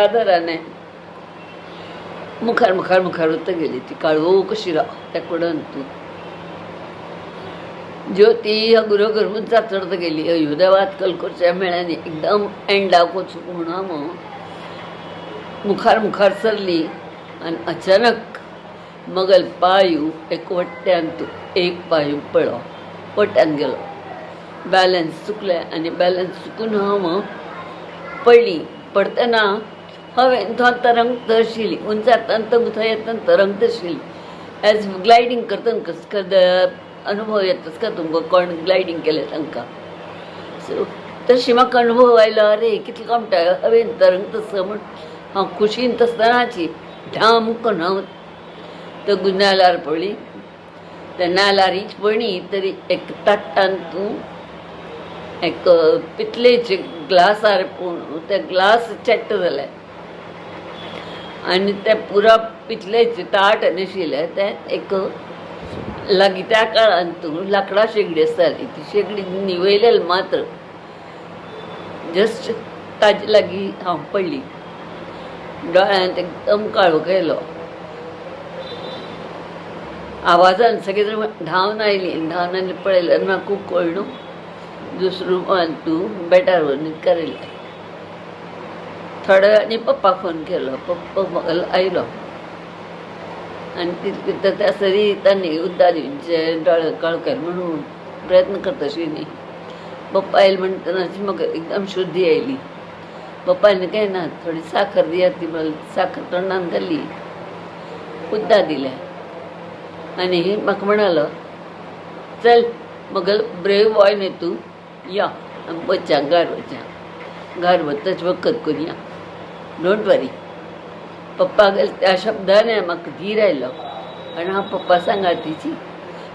आदाराने मुखार वता गेली. ती काळवो कशी राव त्या कुडान तूं. ज्योती गुरोगर मुद्दा चढत गेली. अयो देवात कलकोरच्या मेळ्यांनी एकदम एंडाक वचूंक म्हणून हांव मुखार सरली आनी अचानक म्हगेल पांय एक वट्ट्यान तूं एक पांय पळो वट्ट्यान गेलो. बॅलन्स चुकलें आनी बॅलन्स चुकून हांव पडली. पडतना हांवें थंय तरंगत आशिल्ली. उंचारतना थंय येतना तरंगत आशिल्ली. एज ग्लायडींग करतना कसो अनुभव येताच का तुमकां कोण ग्लायडींग केलें तांकां. सो तशी म्हाका अनुभव आयलो. अरे कितलें कमटा हांवें तरंगत आसा म्हूण हांव खुशीन आसतनाची ढाम करून हांव तो नाल्यार पडली. त्या नाल्यार हीच पडली तरी एक ताट्टान तूं एक पितलेचे ग्लासार पळोवन ते ग्लास चेट्ट जाले आनी ते पुरा पितलेचे ताट नाशिल्ले. ते एक लागीं त्या काळान तूं लांकडां शेगडी आसताली. ती शेगडी निवयलेली मात्र जस्ट ताजे लागीं हांव पडली. दोळ्यांत एकदम काळो केलो. आवाजान सगळे जाण धांवन आयली पळयलें आनी म्हाका खूब कळ्ळो. दुसरे रूमान तूं बेटार व्हरून न्हिदकारिल्लें. थोड्या वेळांनी पप्पाक फोन केलो. पप्पा म्हाका आयलो आनी कितें त्या सरी तांणी उद्दा दिवचे दोळे काळो केलो म्हणून प्रयत्न करता आशिल्ली. पप्पा येईल म्हणटनाची म्हाका एकदम शुद्धी आयली. पप्पाने काय ना थोडी साखर दियात ती मला साखर तोंडान घाली, उदकां दिलें आनी म्हाका म्हणालो चल मगल ब्रेव बॉय न्ही तूं, या वच्चा घर वचच वखद करुया, डोंट वरी. पप्पा गेल त्या शब्दान म्हाका धीर आयलो आनी हांव पप्पा सांगातीची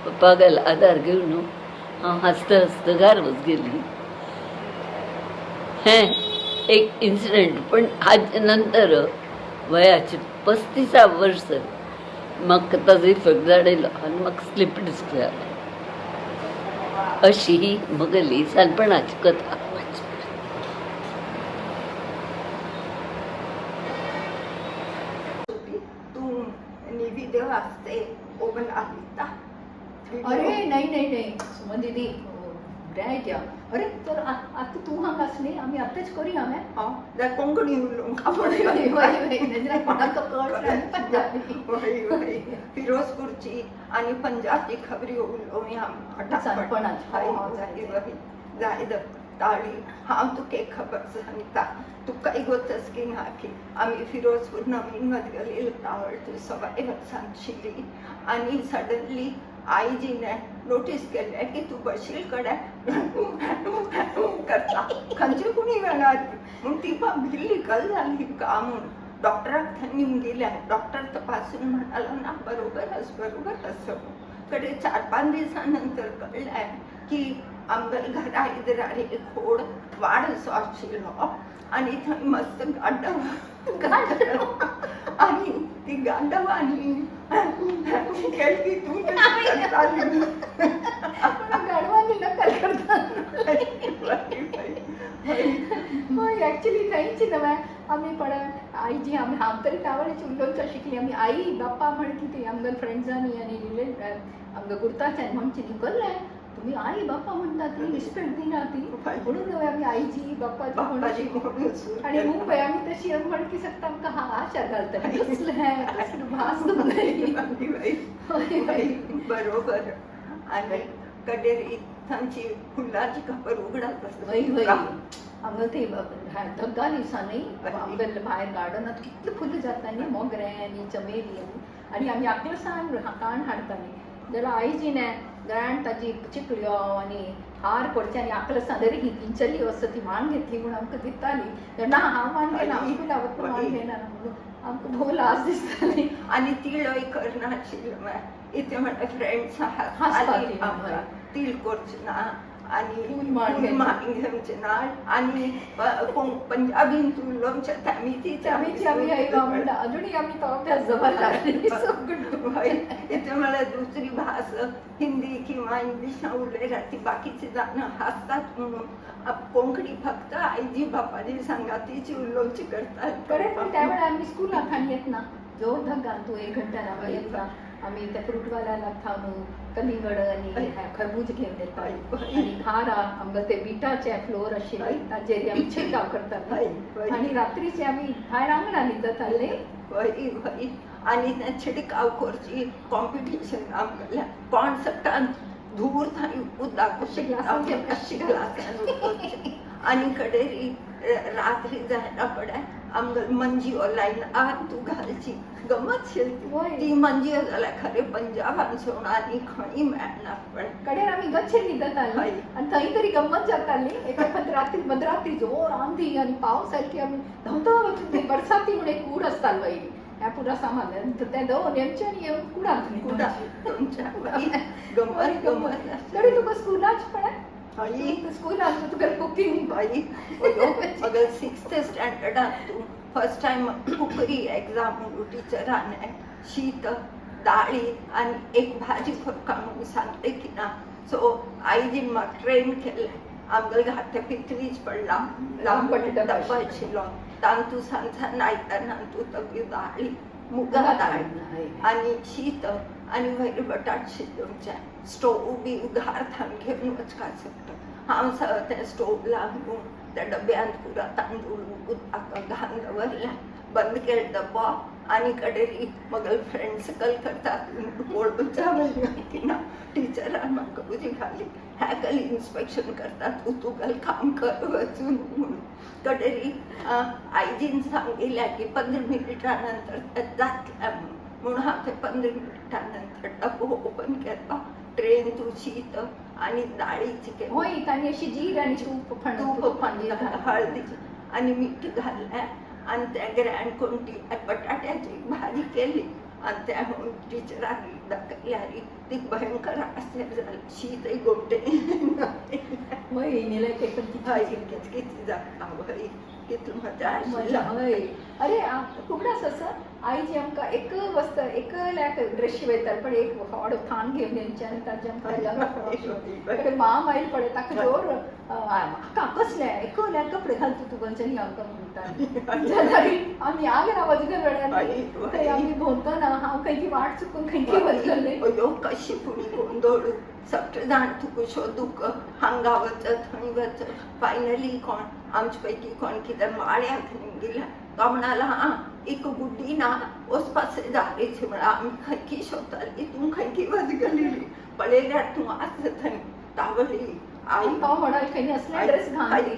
पप्पा गेल आदार घेवन हांव हसता हसता घर वच गेली. हें एक इन्सिडंट. पण हाजे नंतर वयाची 35 वर्स म्हाका ताजो इफेक्ट जाणयलो आनी म्हाका स्लीप डिस्क जालें. अशी ही म्हगेली सानपणाची कथा. तू निविदे वाचते ओबन आलिता. अरे नाही सुमन दीदी काय क्या अरे तर आता तू हांगास न्ही आमी आतांच करुया हांवें जाल्यार कोंकणी उलोवंक पंजाबी फिरोजपूरची आनी पंजाबची खबरी उलोवया जायद ताळी. हांव तुका एक खबर सांगता, तुकाय गोतस की ना की आमी फिरोजपूर नवीन गेलेली टावर थंय सवाय सांगशिल्ली आनी सडनली आईजीने नोटीस केलें की तूं बशील कडेन करता खंयचे कुणी वेळार म्हूण ती भिल्ली गल जाली का म्हूण डॉक्टराक थंय घेवन गेलें. डॉक्टर तपासून म्हणालो ना बरोबर आस कडे 4-5 दिसांनंतर कळलें की आमगेल घरा इधरार एक व्हड वाड असो आशिल्लो आनी थंय मस्त गांडव आनी ती गांडवांनी केली तूं करताली गाडवांनी नकल करता एक्चुअली थंयच न्हय आमी पळय आईजी हांव तरी टावराची उलोवंक शिकली. आमी आई बाप्पा म्हणटी ती आमगेल फ्रेंड्सांनी आनी आमगे गुर्ताच्यान म्हणची न्ही कळ्ळें तुम्ही आई बाप्पा म्हणटा ती रिस्पेक्ट दिना ती म्हणून आमी आईजी बाप्पाची म्हणून आनी खूब आमी तशी म्हणकी सकता आमकां आशा घालतली कसलें भास बरोबर. आनी कडेरी तांची फुलांची खबर उगडात हांगा ती धग्गा दिसांनी आमगेले भायर गार्डनांत कितली फुलां जाता न्ही मोगरें आनी चमेली आनी आमी आकलसाण काण हाडटाली जाल्यार आईजीने गळ्यान ताजी चिकल्यो आनी हार पडचे आनी आकलसाण दर हिंचली वस्त ती मांड घेतली म्हूण आमकां दिताली. ना हांव मांड घेना हांव लावत मांड घेना म्हणून आमकां भोव लाज दिसताली. आनी तिळय करनाशिल्लो इथे म्हण फ्रेंड्स आमकां तिळ करचे ना आनी घेवचे ना आनी पंजाबीन तूं उलोवचे तामीची आमी म्हणटा अजुनूय आमी तो अभ्यास जमला. इथे म्हळ्यार दुसरी भास हिंदी किंवा इंग्लीश उलयल्यार ती बाकीची जाणां हासतात म्हणून कोंकणी फक्त आईजी बापाजी सांगातीची उलोवची करतात. करेक्ट. त्या वेळार आमी स्कुलाक हांगा येतना जोर धगान तूं 1 घंटा आमी येता आमी त्या फ्रूटवाल्याला थांबून कलिंगड आनी खरबूज घेवन येता आनी खारा आमकां ते बिटाचे फ्लोर आशिल्ले ताचेर आमी छिडकाव करताली आनी रात्रीचे आमी भायर आंगणान न्हिदताले आनी ते छिडकाव करची कॉम्पिटिशन आमगेल्या कोण सट्टान धूर थंय उदक आनी कडेरी रात्री जायना पडे आमगेल मंजी लायन आग तूं घालची गमत ती मंजी जाल्यार खरें पंजाबान सोडून आनी खंय मेळना. पण कडेन आमी गच्छे न्हिदताली आनी थंय तरी गंमत जाताली. एका मदरात्री जोर आंधी आनी पावस सारकी आमी धांवता वचून बरसाती म्हूण एक कूड आसतालो पयलीं ह्या पुरा सामान ते दोन नेमचे आनी येवन कुडांत गमत. तरी तुका स्कुलाच पळय स्कुलान तुका कुकींग अगर 6th स्टँडर्डांत तूं फर्स्ट टायम कुकरी एग्जाम टिचरान शीत दाळी आनी एक भाजी करता म्हणून सांगले की ना. सो आईजीन म्हाका ट्रेन केलें. आमगेले घाट पितरीच पडला लांब डब्बा आशिल्लो तांतू सांजान आयताना तूं तगी दाळी मुगा दाळी आनी शीत आनी वयर बटाट शिजोवचें. स्टोव बी उगार थान घेवन वचपाक शकता. हांव तें स्टोव लावन त्या डब्यांत पुरा तांदूळ उदकाक घालून दवरलें. बंद केलं डब्बा आणि कडेरी मगल फ्रेंड सकल करतात बोलूचा की ना टीचरान म्हाका उजी घाली ह्या कल इन्स्पेक्शन करतात तुगल काम कर वचून म्हणून कडेरी आयजीन सांगितल्या की 15 मिनिटानंतर जातल्या म्हणून हांव ते 15 मिनिटानंतर डब्बो ओपन केलो ट्रेन तू शीत आणि डाळीची केली होय ताणी अशी जीर आणि तूप हळदी आणि मीठ घाललें आणि त्या ग्रँड कोणती बटाट्याची भाजी केली आणि त्या टीचरांनी दाखयल्यारी ती भयंकर आश्चर्य जालें शीत गोमटे किती जाता वय कितली मजा हय अरे फुगडास आसा आयज आमकां एक वस्त एक लायक ड्रेस शिवयताले पण एक व्हड थान घेवन येवच्यान ताजे आमकां माम आयले पळय ताका जोर म्हाका कसले एक लायक कपडे घाल तूं गोंयच्यानी आमकां म्हणटाली आमी आगे आवाजून वेळार आमी भोंवतना हांव खंय ती वाट चुकून खंय ती बदलले अयो कशी फुडी गोंदळ सगळे जाण तुका सोदूक हांगा वचत थंय वचत फायनली कोण आमचे पैकी कोण कितें माळ्याक गेल्या तो म्हणाला हां एक गुड्डी ना उस पासे जा रही थी म्हणा आमी खंय सोदताली तूं खंय वच गेलेली पळयल्यार तूं आसा थंय तावली आई म्हणाली खंय असले ड्रेस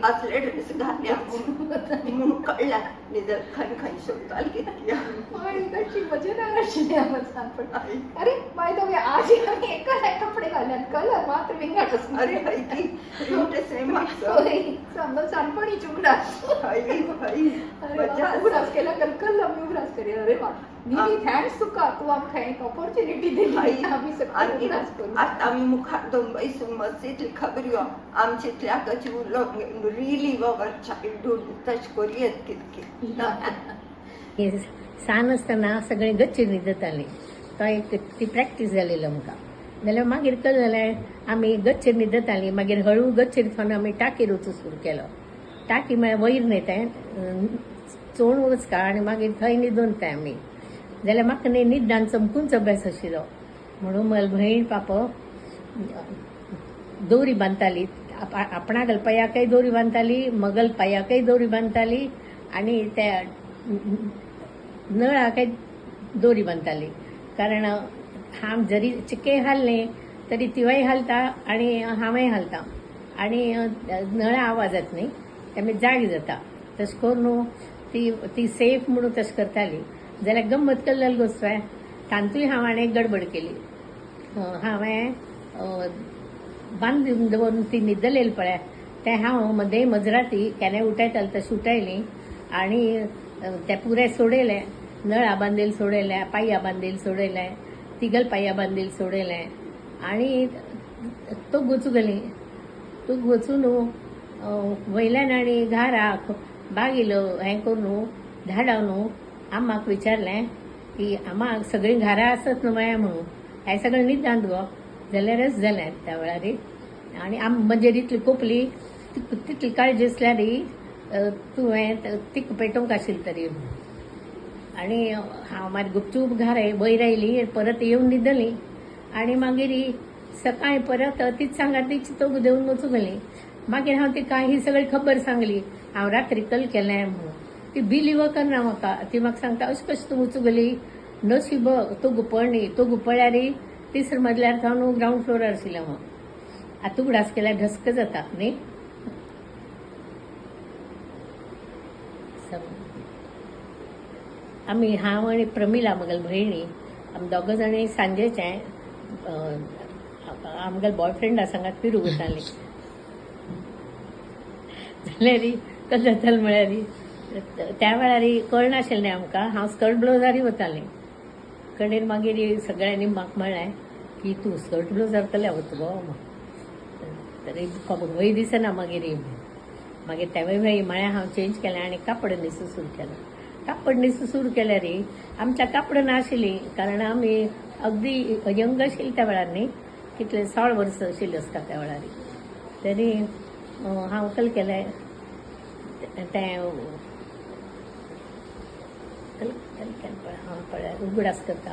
असले ड्रेस घाल्या म्हणून कळल्या निजर खंय खंय सोदताली कितली मजेदार आशिल्ली अरे बाय द वे आज आमी एका कपडे घाल्यात कलर मात्र विंगड आसले अरे हय की प्रिंट सेम सांगल सानपणी चुगडास उगडास केला कलकल आमी उगडास करी अरे वा नीली थँक्स तुका तूं आमकां एक ऑपॉर्च्युनिटी दिली आमी सगळे उगडास करू आतां आमी मुखार दोन बैसून मस्तीतली खबऱ्यो आमचेतल्या कशी उलोवंक रियली अवर चायल्डहूड तशें करियत कितकी सान आसतना सगळें गच्ची न्हिदतालीं तो एक ती प्रॅक्टीस जालेली आमकां जाल्यार मागीर कळ्ळें जाल्यार आमी गच्चेर न्हिदतालीं मागीर हळू गच्चेर वचून आमी टांकीर वचूंक सुरू केलो टांकी म्हळ्यार वयर न्हिताय चोण वचका आनी मागीर थंय न्हिदोनताय आमी जाल्यार म्हाका न्ही न्हिदनान चमकूनच अभ्यास आशिल्लो म्हणून म्हजी भयण पापो दोरी बांदताली आपणागल पांयाकय दोरी बांदताली मगल पांयाकय दोरी बांदताली आनी त्या नळाकय दोरी बांदताली कारण हांव जरी चिके हाललें तरी तिवय हालता आनी हांवय हालता आनी नळा आवाज येता न्ही त्यामुळे जाग जाता तशें करून ती सेफ म्हणून तशें करताली जाल्यार गंमत केल्लो गोश्ट तांतूय हांवें एक गडबड केली हांवें बांदून दवरून ती न्हिदलेली पळय तें हांव मदें मजराती केन्नाय उठयतालें तशें उठयलीं आनी तें पुरें सोडयलें नळा बांदेल सोडयलें पांया बांदेल सोडयलें तिगल पांया बांदेल सोडयलें आनी तो वचूं गेली तूं वचून वयल्यान आनी घाराक बागिलो हें करून धाडून आम्माक विचारलें की आम्माक सगळीं घरा आसत न्हू माया म्हणून हें सगळें न्हिदांत गो जाल्यारच जालें त्या वेळार आनी म्हणजे इतली कोपली तितली काळजी आसल्यार तुवें तिका पेटोवंक आशिल्ली तरी आनी हांव मागीर गुपचूप घारे वयर आयली परत येवन न्हिदली आनी मागीर सकाळीं परत तीच सांगातीची तोग देवन वचूं गेली मागीर हांव तिका ही सगळी खबर सांगली हांव रात्री कल केलें म्हणून ती बिलीव करना म्हाका ती म्हाका सांगता अशें कशें तूं वचूं गेली नशीब तो गुपळ न्ही तो गुपळ्यार तिसऱ्या मजल्यार जावन ग्रावंड फ्लोरार आशिल्लें हांव आतां उगडास केल्यार धस्क जाता न्ही आमी हांव आनी प्रमिला म्हगेल भयणी आमी दोग जाणी सांजेचे आमगेल बॉयफ्रेंडा सांगात फिरूंक वतालीं जाल्यार कशें जातालें म्हळ्यार त्या वेळार कळनाशिल्लें न्ही आमकां हांव स्कर्ट ब्लावजारी वतालें कडेन मागीर सगळ्यांनी म्हाका म्हणलें की तूं स्कर्ट ब्लावजार केल्या वता गो तरी भंय दिसना मागीर त्या वेळी म्हळ्यार हांव चेंज केलें आनी कापड न्हेसूं सुरू केलें कापड न्हेसूं सुरू केल्यार आमच्या कापड नाशिल्लीं कारण आमी अगदी यंग आशिल्लीं त्या वेळार न्ही कितले 16 वर्सां आशिल्लीं आसता त्या वेळार तरी हांव कल केलें तें पळय उगडास करता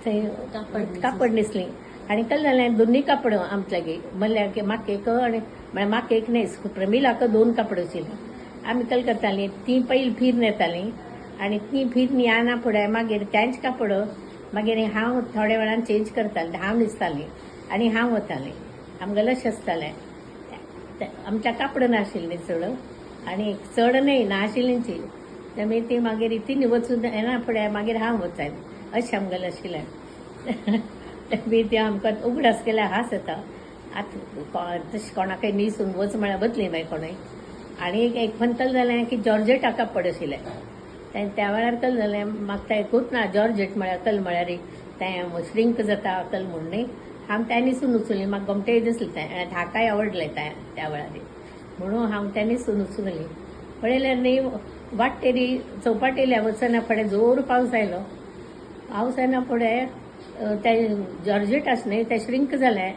थंय कापड न्हेसलीं आनी कल जालें दोनी कापड आमचे लागीं म्हणल्यार म्हाका एक आनी म्हळ्यार म्हाका एक न्हेस प्रमिलाक 2 कापड आशिल्लीं आमी कल करतालीं ती पयली फीर नेतालीं आनी ती फीर नियाना फुडें मागीर तेंच कापड मागीर हांव थोड्या वेळान चेंज करतालें, हांव न्हिसतालीं आनी हांव वतालें. आमगेलें अशें आसतालें. आमच्या कापड नाशिल्लीं चड आनी चड न्हय नाशिल्लींची त्यामुळे ती मागीर ती वचून येना फुडें मागीर हांव वतालें. अशें आमगेलें आशिल्लें. बी ते आमकां उगडास केल्यार हांस येता. आतां तशें कोणाकय न्हिसून वच म्हळ्यार बदली मागीर कोणूय. आनी एक पंतल जालें की जॉर्जेटा कापड आशिल्लें त्या वेळार कल जालें म्हाका तें एकूच ना जॉर्जेट म्हळ्यार कल म्हळ्यार तें श्रिंक जाता कल म्हूण न्ही. हांव तें न्हिसून वचुलीं म्हाका गमतेय दिसलें तें धाकाय आवडलें त्या वेळार म्हणून हांव तें न्हिसून वचुली. पळयल्यार न्ही वाटेरी चौपाटेल्या वचना फुडें जोर पावस आयलो. पावस येना फुडें तें जॉर्जेट आसा न्ही तें श्रिंक जालें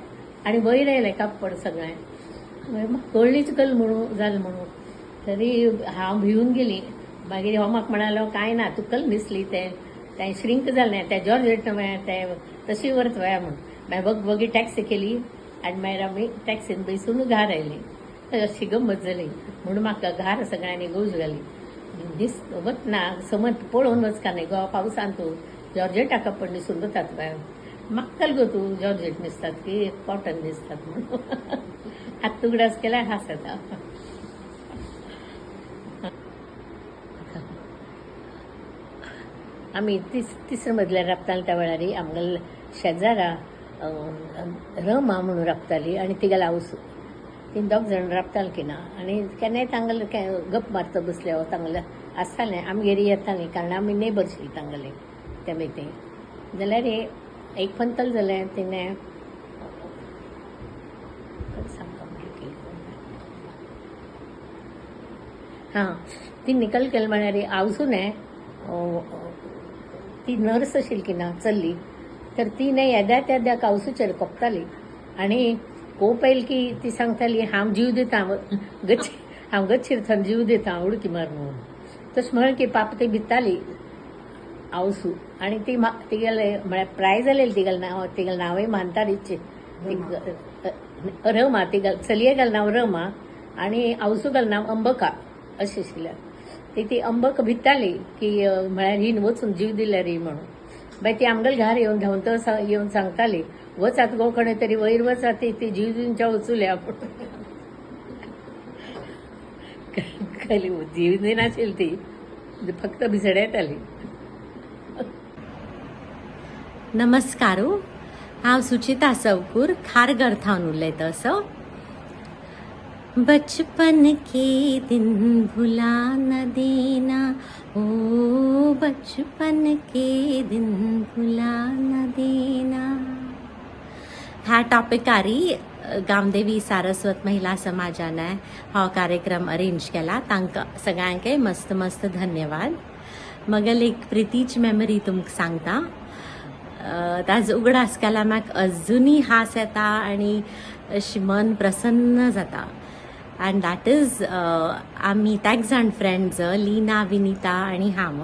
आनी वयर आयलें कापड सगळें. म्हाका कळ्ळीच कल म्हणून जालें म्हणून तरी हांव भिवून गेली. मागीर हो म्हाका म्हणालो कांय ना तूं कल न्हिसली तें श्रिंक जालें तें जॉर्जेट तें तशी व्हरत वया म्हूण. मागीर बगी टॅक्सी केली आनी मागीर आमी टॅक्सीन बसून घार आयलीं. अशी गंमत जाली म्हणून म्हाका घार सगळ्यांनी गोज घाली. वतना समज पळोवन वचका न्ही गो पावसान तूं जॉर्जेटा कापड न्हिसून वतात बाय. म्हाका कल गो तूं जॉर्जेट न्हिसतात की कॉटन न्हिसतात म्हणून. हात उगडास केल्यार हांस येता. आमी तिसऱ्या मजल्यार राबतालीं त्या वेळार आमगेल्या शेजारा रमा म्हणून राबताली आनी तिगेलो आवसू. ती दोग जाण राबतालीं की ना आनी केन्नाय तांगेले गप मारता बसले तांगेले आसतालें. आमगेर येतालीं कारण आमी नेबरशीं तांगेली त्या मेतीं. जाल्यार एक पंतल जालें तिणें ती निकल केली म्हळ्यार आवसून ती नर्स आशिल्ली की ना चल्ली तर ती न्ही येद्याक आवसूचेर कोपताली आनी खूब पयली की ती सांगताली हांव जीव दितां हांव गच्छीर थंय जीव दितां उडकी मार म्हणून. तशें म्हण की पाप ती भिताली आवसू आनी ती तिगेले म्हळ्यार प्राय जालेली तिगेलें नांवय मानतालीच रमा. चलये गेलें नांव रमा आनी आवसू गेलें नांव अंबका अशें आशिल्लें. ती अंबक भिताली की म्हळ्यार ही वचून जीव दिल्यार ही म्हणून. मागीर ती आमगेले घार येवन धांवतो येवन सांगताली वचात गो कोणें तरी वयर वचात ती जीव दिवच्या वचुल्या पूण जीव दिनाशिल्ली ती फक्त भिसडे येताली. नमस्कार. हांव सुचिता सवकूर खारघर थावन उलयतां. बचपन के दिन भुला न देना ओ बचपन के दिन भुला न देना. ह्या टॉपिकारी गामदेवी सारस्वत महिला समाजाने हो कार्यक्रम अरेंज केला. तांकां सगळ्यांक मस्त मस्त धन्यवाद. मगेल एक प्रितीच मेमरी तुमकां सांगता. ताज उगडास केल्यार म्हाका अजुनूय हांस येता आनी अशें मन प्रसन्न जाता. एंड दॅट इज आमी ताक जाण फ्रेंड्स लिना विनीता आनी हांव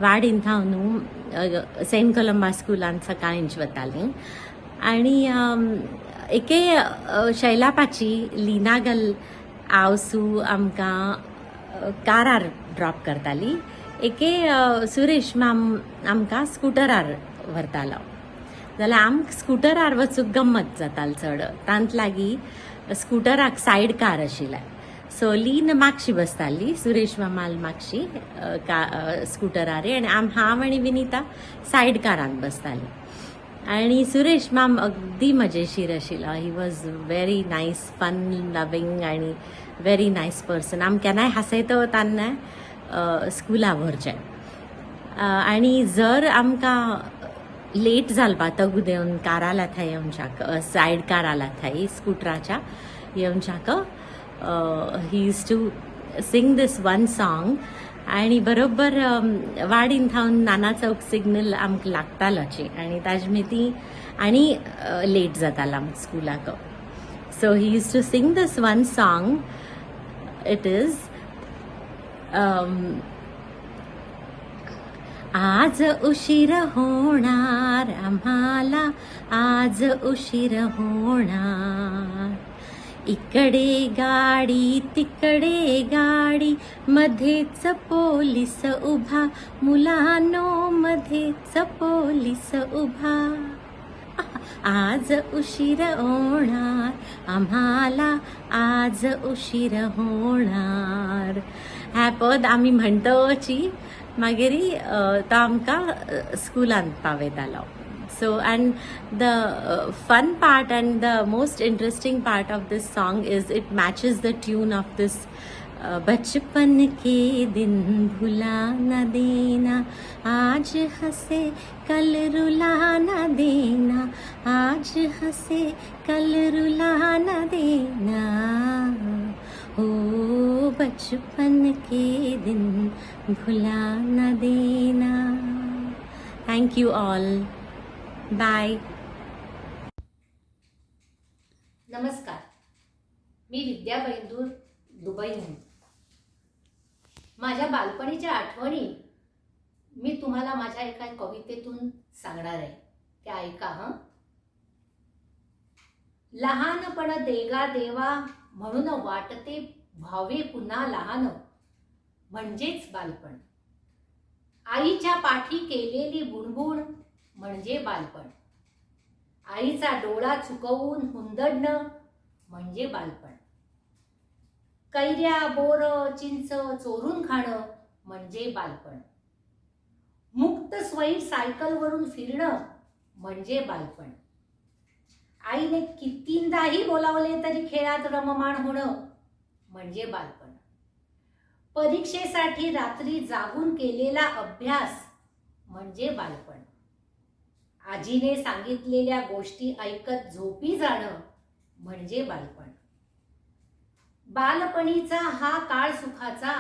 वाडीन थावन सेंट कोलंबा स्कुलान सकाळींच वतालीं. आनी एके शैलापाची लिना गल आवसू आमकां कारार ड्रॉप करताली. एके सुरेश माम आमकां स्कुटरार व्हरतालो. जाल्यार आमकां स्कुटरार वचूंक गंमत जाताली चड. तांत लागीं स्कुटराक सायड कार आशिल्लें. सो लीन मागशी बसताली सुरेश मामाल मागशी स्कुटरार आनी हांव आनी विनीता सायड कारान बसताली. आनी सुरेश माम अगदी मजेशीर आशिल्लो. He was very nice fun loving आनी व्हेरी नायस पर्सन. आम केन्नाय हांसयतो तान्ना स्कुला व्हरचें. आनी जर आमकां लेट जालपा तगू देवन काराला थंय येवच्याक सायड काराला थंय स्कुटराच्या येवच्याक he use to sing this one song. आनी बरोबर वाडीन थावन नाना चौक सिग्नल आमकां लागतालोची आनी ताजे मेती आनी लेट जातालो आमकां स्कुलाक. So he use to sing this one song. It is आज उशीर होणार आम्हाला, आज उशीर होणार, इकडे गाडी तिकडे गाडी, मध्येच पोलीस उभा, मुलांनो मध्येच पोलीस उभा. आज उशीर होणार आम्हाला, आज उशीर होणार. हें पद आमी म्हणटोची मागीर तो आमकां स्कुलान पावयतालो. So, and the fun part and the most interesting part of this song is it matches the tune of this बचपन के दिन भुला न देना, आज हंसे कल रुला न देना, आज हंसे कल रुला न देना, ओ बचपन के दिन भुला न देना. Thank you all. Bye. नमस्कार, मी विद्या बैंदूर दुबईहून. माझ्या बालपणीच्या आठवणी मी तुम्हाला माझ्या एका कवितेतून सांगणार आहे, त्या ऐका हं. लहानपण देगा देवा म्हणून वाटते भावे पुन्हा लहान, म्हणजेच बालपण. आईच्या पाठी केलेली बुणबुण म्हणजे बालपण. आईचा डोळा चुकवून हुंदडणं म्हणजे बालपण. कैऱ्या बोर चिंच चोरून खाणं म्हणजे बालपण. मुक्त स्वैर सायकलवरून फिरणं म्हणजे बालपण. आईने कितींदाही बोलावले तरी खेळात रममाण होणं म्हणजे बालपण. परीक्षेसाठी रात्री जागून केलेला अभ्यास म्हणजे बालपण. आजीने सांगितलेल्या गोष्टी ऐकत झोपी जाणं म्हणजे बालपण. बालपणीचा हा काळ सुखाचा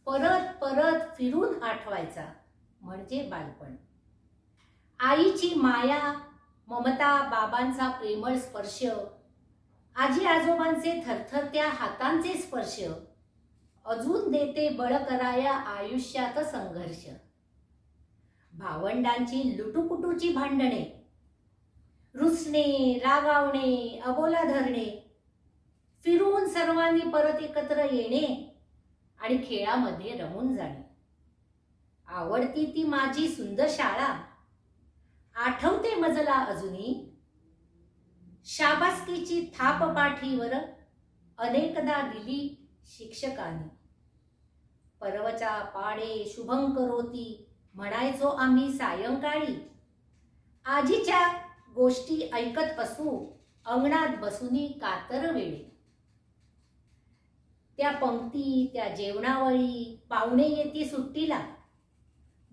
परत परत फिरून आठवायचा म्हणजे बालपण. आईची माया ममता, बाबांचा प्रेमळ स्पर्श, आजी आजोबांचे थरथरत्या हातांचे स्पर्श, अजून देते बळ कराया आयुष्यात संघर्ष. भावंडांची लुटुपुटूची भांडणे, रुसणे रागावणे अबोला धरणे, फिरून सर्वांनी परत एकत्र येणे आणि खेळामध्ये रमून जाणे. आवडती ती माझी सुंदर शाळा, आठवते मजला अजूनी. शाबासकीची थाप पाठीवर अनेकदा दिली शिक्षकांनी. पर्वचा पाडे शुभंकरोती म्हणायचो आम्ही सायंकाळी. आजीच्या गोष्टी ऐकत असू अंगणात बसूनी कातर वेळी. त्या पंक्ती त्या जेवणावळी, पाहुणे येती सुट्टीला.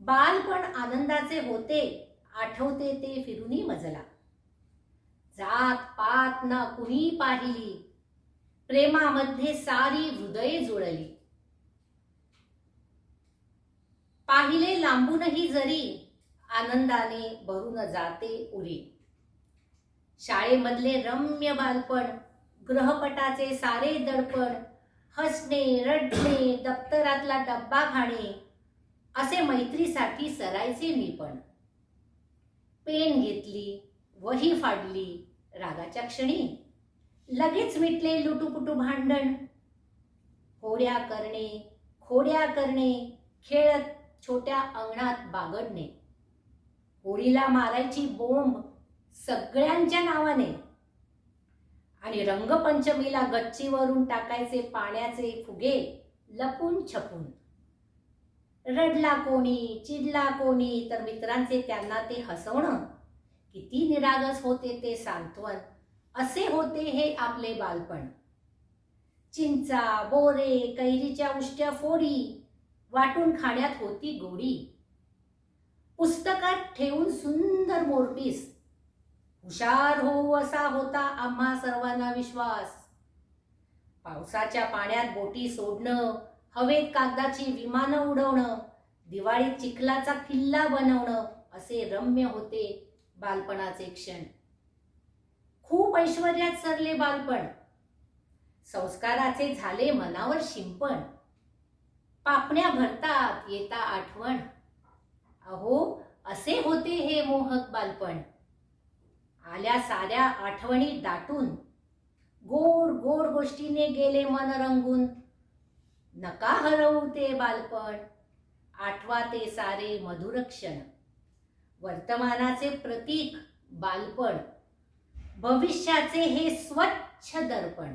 बालपण आनंदाचे होते, आठवते ते फिरूनी मजला. जात पात ना कुणी पाहिली, प्रेमामध्ये सारी हृदये जुळली. पाहिले लांबूनही जरी, आनंदाने भरून जाते उरी. शाळेमधले रम्य बालपण, गृहपटाचे सारे दडपण, हसणे रडणे दप्तरातला डब्बा खाणे, असे मैत्रीसाठी सरायचे मी पण. पेन घेतली, वही फाडली, रागाच्या क्षणी लगेच मिटले लुटुपुटू भांडण. होड्या करणे खोड्या करणे, खेळत छोट्या अंगणात बागडणे. होळीला मारायची बोंब सगळ्यांच्या नावाने आणि रंगपंचमीला गच्चीवरून टाकायचे पाण्याचे फुगे लपून छपून. रडला कोणी चिडला कोणी तर मित्रांचे त्यांना ते हसवणं. किती निरागस होते ते सांत्वन, असे होते हे आपले बालपण. चिंचा बोरे कैरीच्या उष्ट्या फोडी, वाटून खाण्यात होती गोडी. पुस्तकात ठेवून सुंदर मोरपीस, हुशार होऊ असा होता आम्हा सर्वांना विश्वास. पावसाच्या पाण्यात बोटी सोडणं, हवेत कागदाची विमानं उडवणं, दिवाळीत चिखलाचा किल्ला बनवणं, असे रम्य होते बालपणाचे क्षण. खूप ऐश्वर्यात सरले बालपण, संस्काराचे झाले मनावर शिंपण. पापण्या भरतात येता आठवण, अहो असे होते हे मोहक बालपण. आल्या साऱ्या आठवणी दाटून गोड गोड गोष्टीने गेले मन रंगून. नका हरवू ते बालपण, आठवा ते सारे मधुर क्षण. वर्तमानाचे प्रतीक बालपण, भविष्याचे हे स्वच्छ दर्पण.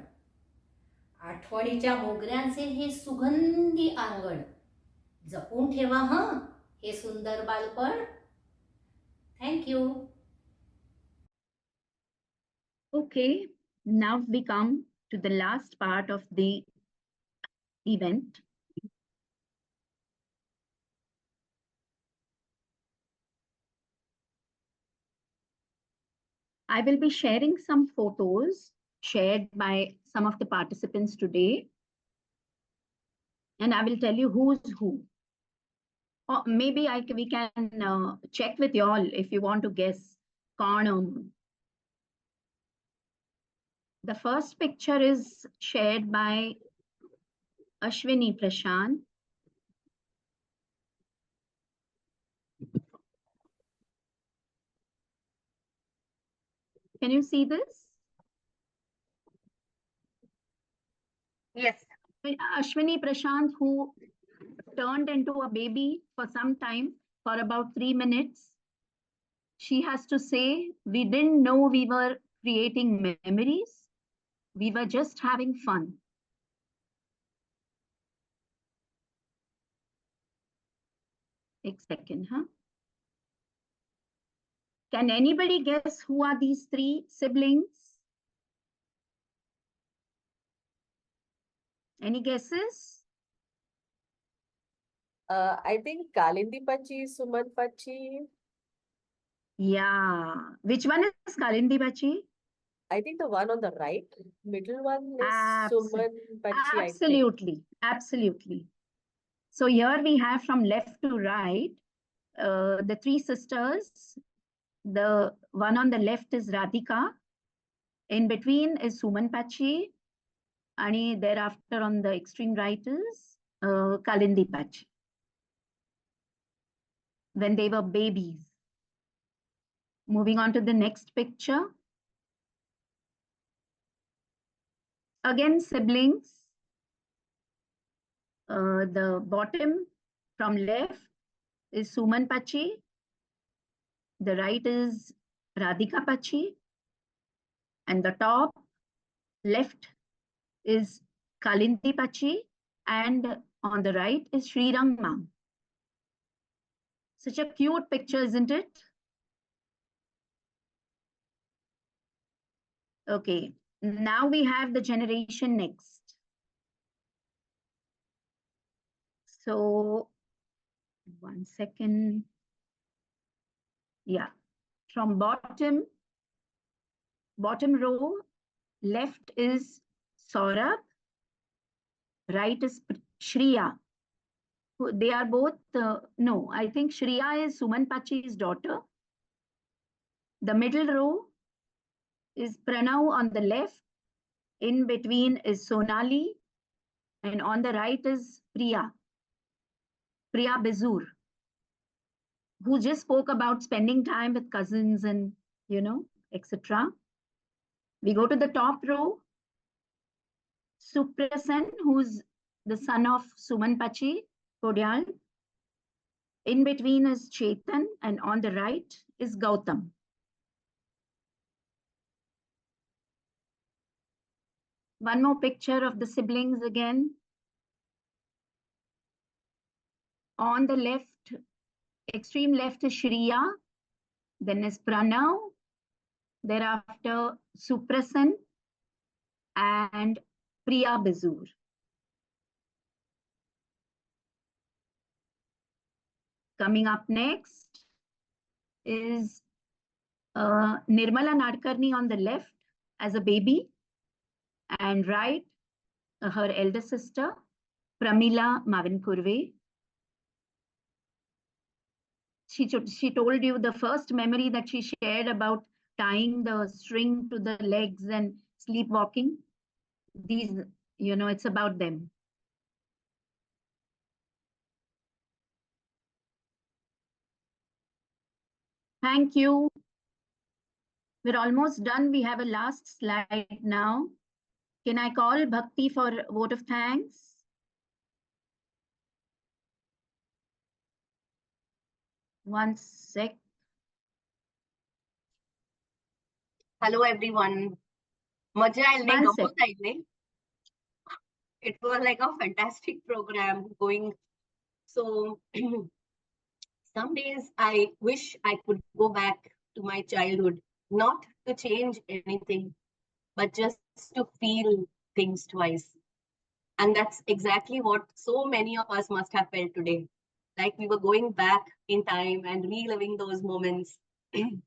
आठवणीच्या मोगऱ्यांचे हे सुगंधी अंगण. जपून ठेवा हं हे सुंदर बालपण. Thank you. Okay, now we come to the last part of the event. I will be sharing some photos shared by some of the participants today. And I will tell you who's who. Or maybe we can check with you all if you want to guess. The first picture is shared by Ashwini Prashant. Can you see this? Yes. Ashwini Prashant, who turned into a baby for some time, for about 3 minutes. She has to say, we didn't know we were creating memories. We were just having fun. A second, huh? Can anybody guess who are these 3 siblings? Any guesses? I think Kalindi Pachi, Suman Pachi. Yeah. Which one is Kalindi Pachi? I think the one on the right, middle one is Suman Pachi. Absolutely, absolutely. So here we have from left to right, the 3 sisters. The one on the left is Radhika. In between is Suman Pachi. And thereafter on the extreme right is Kalindi Pachi. When they were babies. Moving on to the next picture. Again, siblings. The bottom from left is Suman Pachi. The right is Radhika Pachi. And the top left is Kalindi Pachi. And on the right is Srirang Mam. Such a cute picture, isn't it? Okay, now we have the generation next. So, 1 second. Yeah, from bottom row, left is Saurabh, right is Shriya. They are both, no, I think Shriya is Suman Pachi's daughter. The middle row is Pranav on the left. In between is Sonali. And on the right is Priya Bizur, who just spoke about spending time with cousins and, etc. We go to the top row. Suprasen, who's the son of Suman Pachi, Kodyal. In between is Chetan, and on the right is Gautam. One more picture of the siblings again. On the left, extreme left is Shriya, then is Pranav, thereafter Suprasen and Priya Bizur. Coming up next is Nirmala Nadkarni on the left as a baby, and right, her elder sister, Pramila Mavinkurve. She told you the first memory that she shared about tying the string to the legs and sleepwalking. These, it's about them. Thank you. We're almost done. We have a last slide now. Can I call Bhakti for vote of thanks? One sec. Hello everyone. मजा आली One sec. गंमत आली. It was like a fantastic program going. So some days I wish I could go back to my childhood, not to change anything, but just to feel things twice. And that's exactly what so many of us must have felt today. Like we were going back in time and reliving those moments. When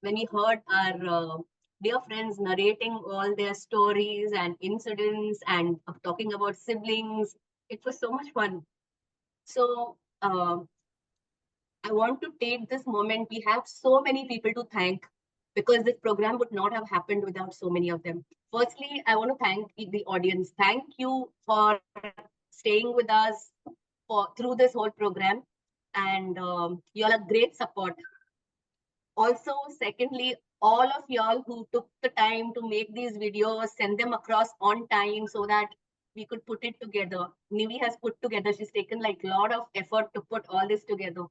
we heard our dear friends narrating all their stories and incidents and talking about siblings, it was so much fun. So I want to take this moment. We have so many people to thank because this program would not have happened without so many of them. Firstly, I want to thank the audience. Thank you for staying with us through this whole program, and you all are great support. Also, secondly, all of y'all who took the time to make these videos, send them across on time so that we could put it together. Nivi has put together, she's taken like a lot of effort to put all this together.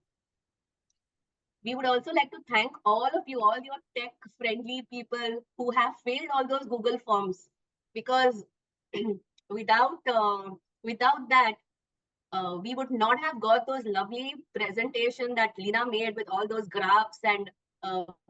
We would also like to thank all of you, all your tech-friendly people who have filled all those Google forms, because without that, we would not have got those lovely presentation that Lina made with all those graphs, and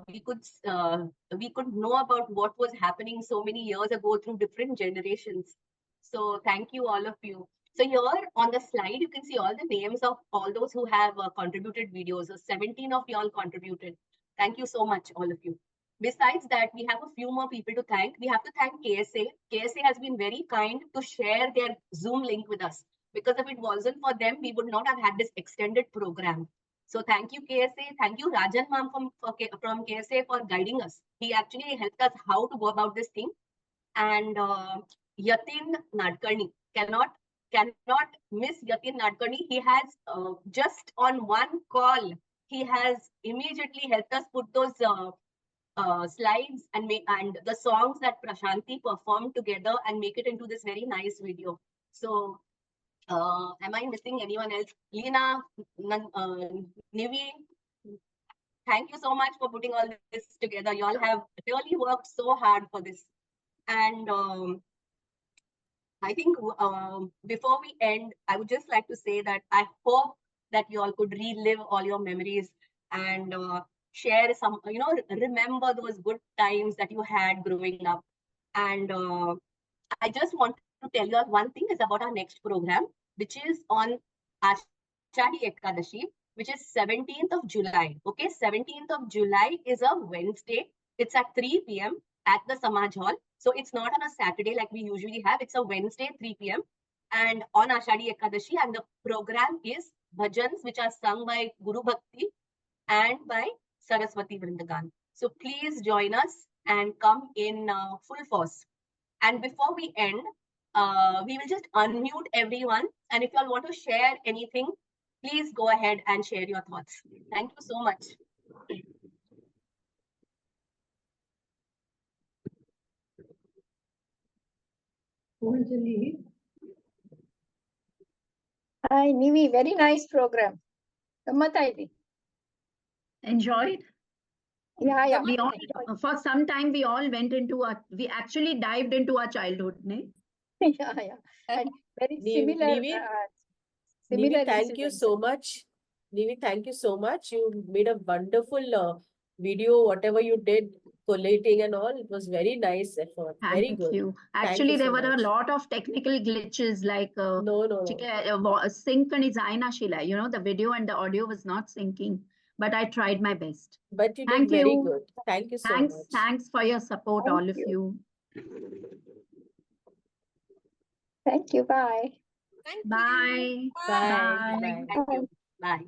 we could know about what was happening so many years ago through different generations. So thank you, all of you. So here on the slide, you can see all the names of all those who have contributed videos. So 17 of y'all contributed. Thank you so much, all of you. Besides that, we have a few more people to thank. We have to thank KSA. KSA has been very kind to share their Zoom link with us, because if it wasn't for them, we would not have had this extended program. So thank you, KSA. Thank you, Rajan ma'am from KSA for guiding us. He actually helped us how to go about this thing. And Yatin Nadkarni, cannot miss Yatin Nadkarni. He has just on one call, he has immediately helped us put those slides and the songs that Prashanti performed together and make it into this very nice video. So am I missing anyone else? Lina, Nivi, thank you so much for putting all this together. You all have really worked so hard for this. And I think before we end, I would just like to say that I hope that you all could relive all your memories and share some, remember those good times that you had growing up. And I just want to tell you all one thing is about our next program, which is on Ashadi Ekadashi, which is 17th of July. Okay, 17th of July is a Wednesday. It's at 3 p.m. at the Samaj Hall. So it's not on a Saturday like we usually have. It's a Wednesday, 3 p.m. and on Ashadi Ekadashi. And the program is bhajans, which are sung by Guru Bhakti and by Saraswati Vrindagan. So please join us and come in full force. And before we end, we will just unmute everyone. And if you all want to share anything, please go ahead and share your thoughts. Thank you so much. Hi, Nivi, very nice program. Gammat aili. Enjoyed? Yeah. We all, for some time, we all went into we actually dived into our childhood, ne? Yeah. And very similar. Nivi, thank you so much. Nivi, thank you so much. You made a wonderful video, whatever you did, collating and all. It was very nice effort. Very Thank good. you. Thank Actually, you there so were a much. lot of technical glitches, like No. synchronization, the video and the audio was not syncing, but I tried my best. But you Thank did very you. good. Thank you so Thanks. much. Thanks for your support, Thank all of you. Thank you. Bye. Bye. Bye. Bye. Thank you. Bye.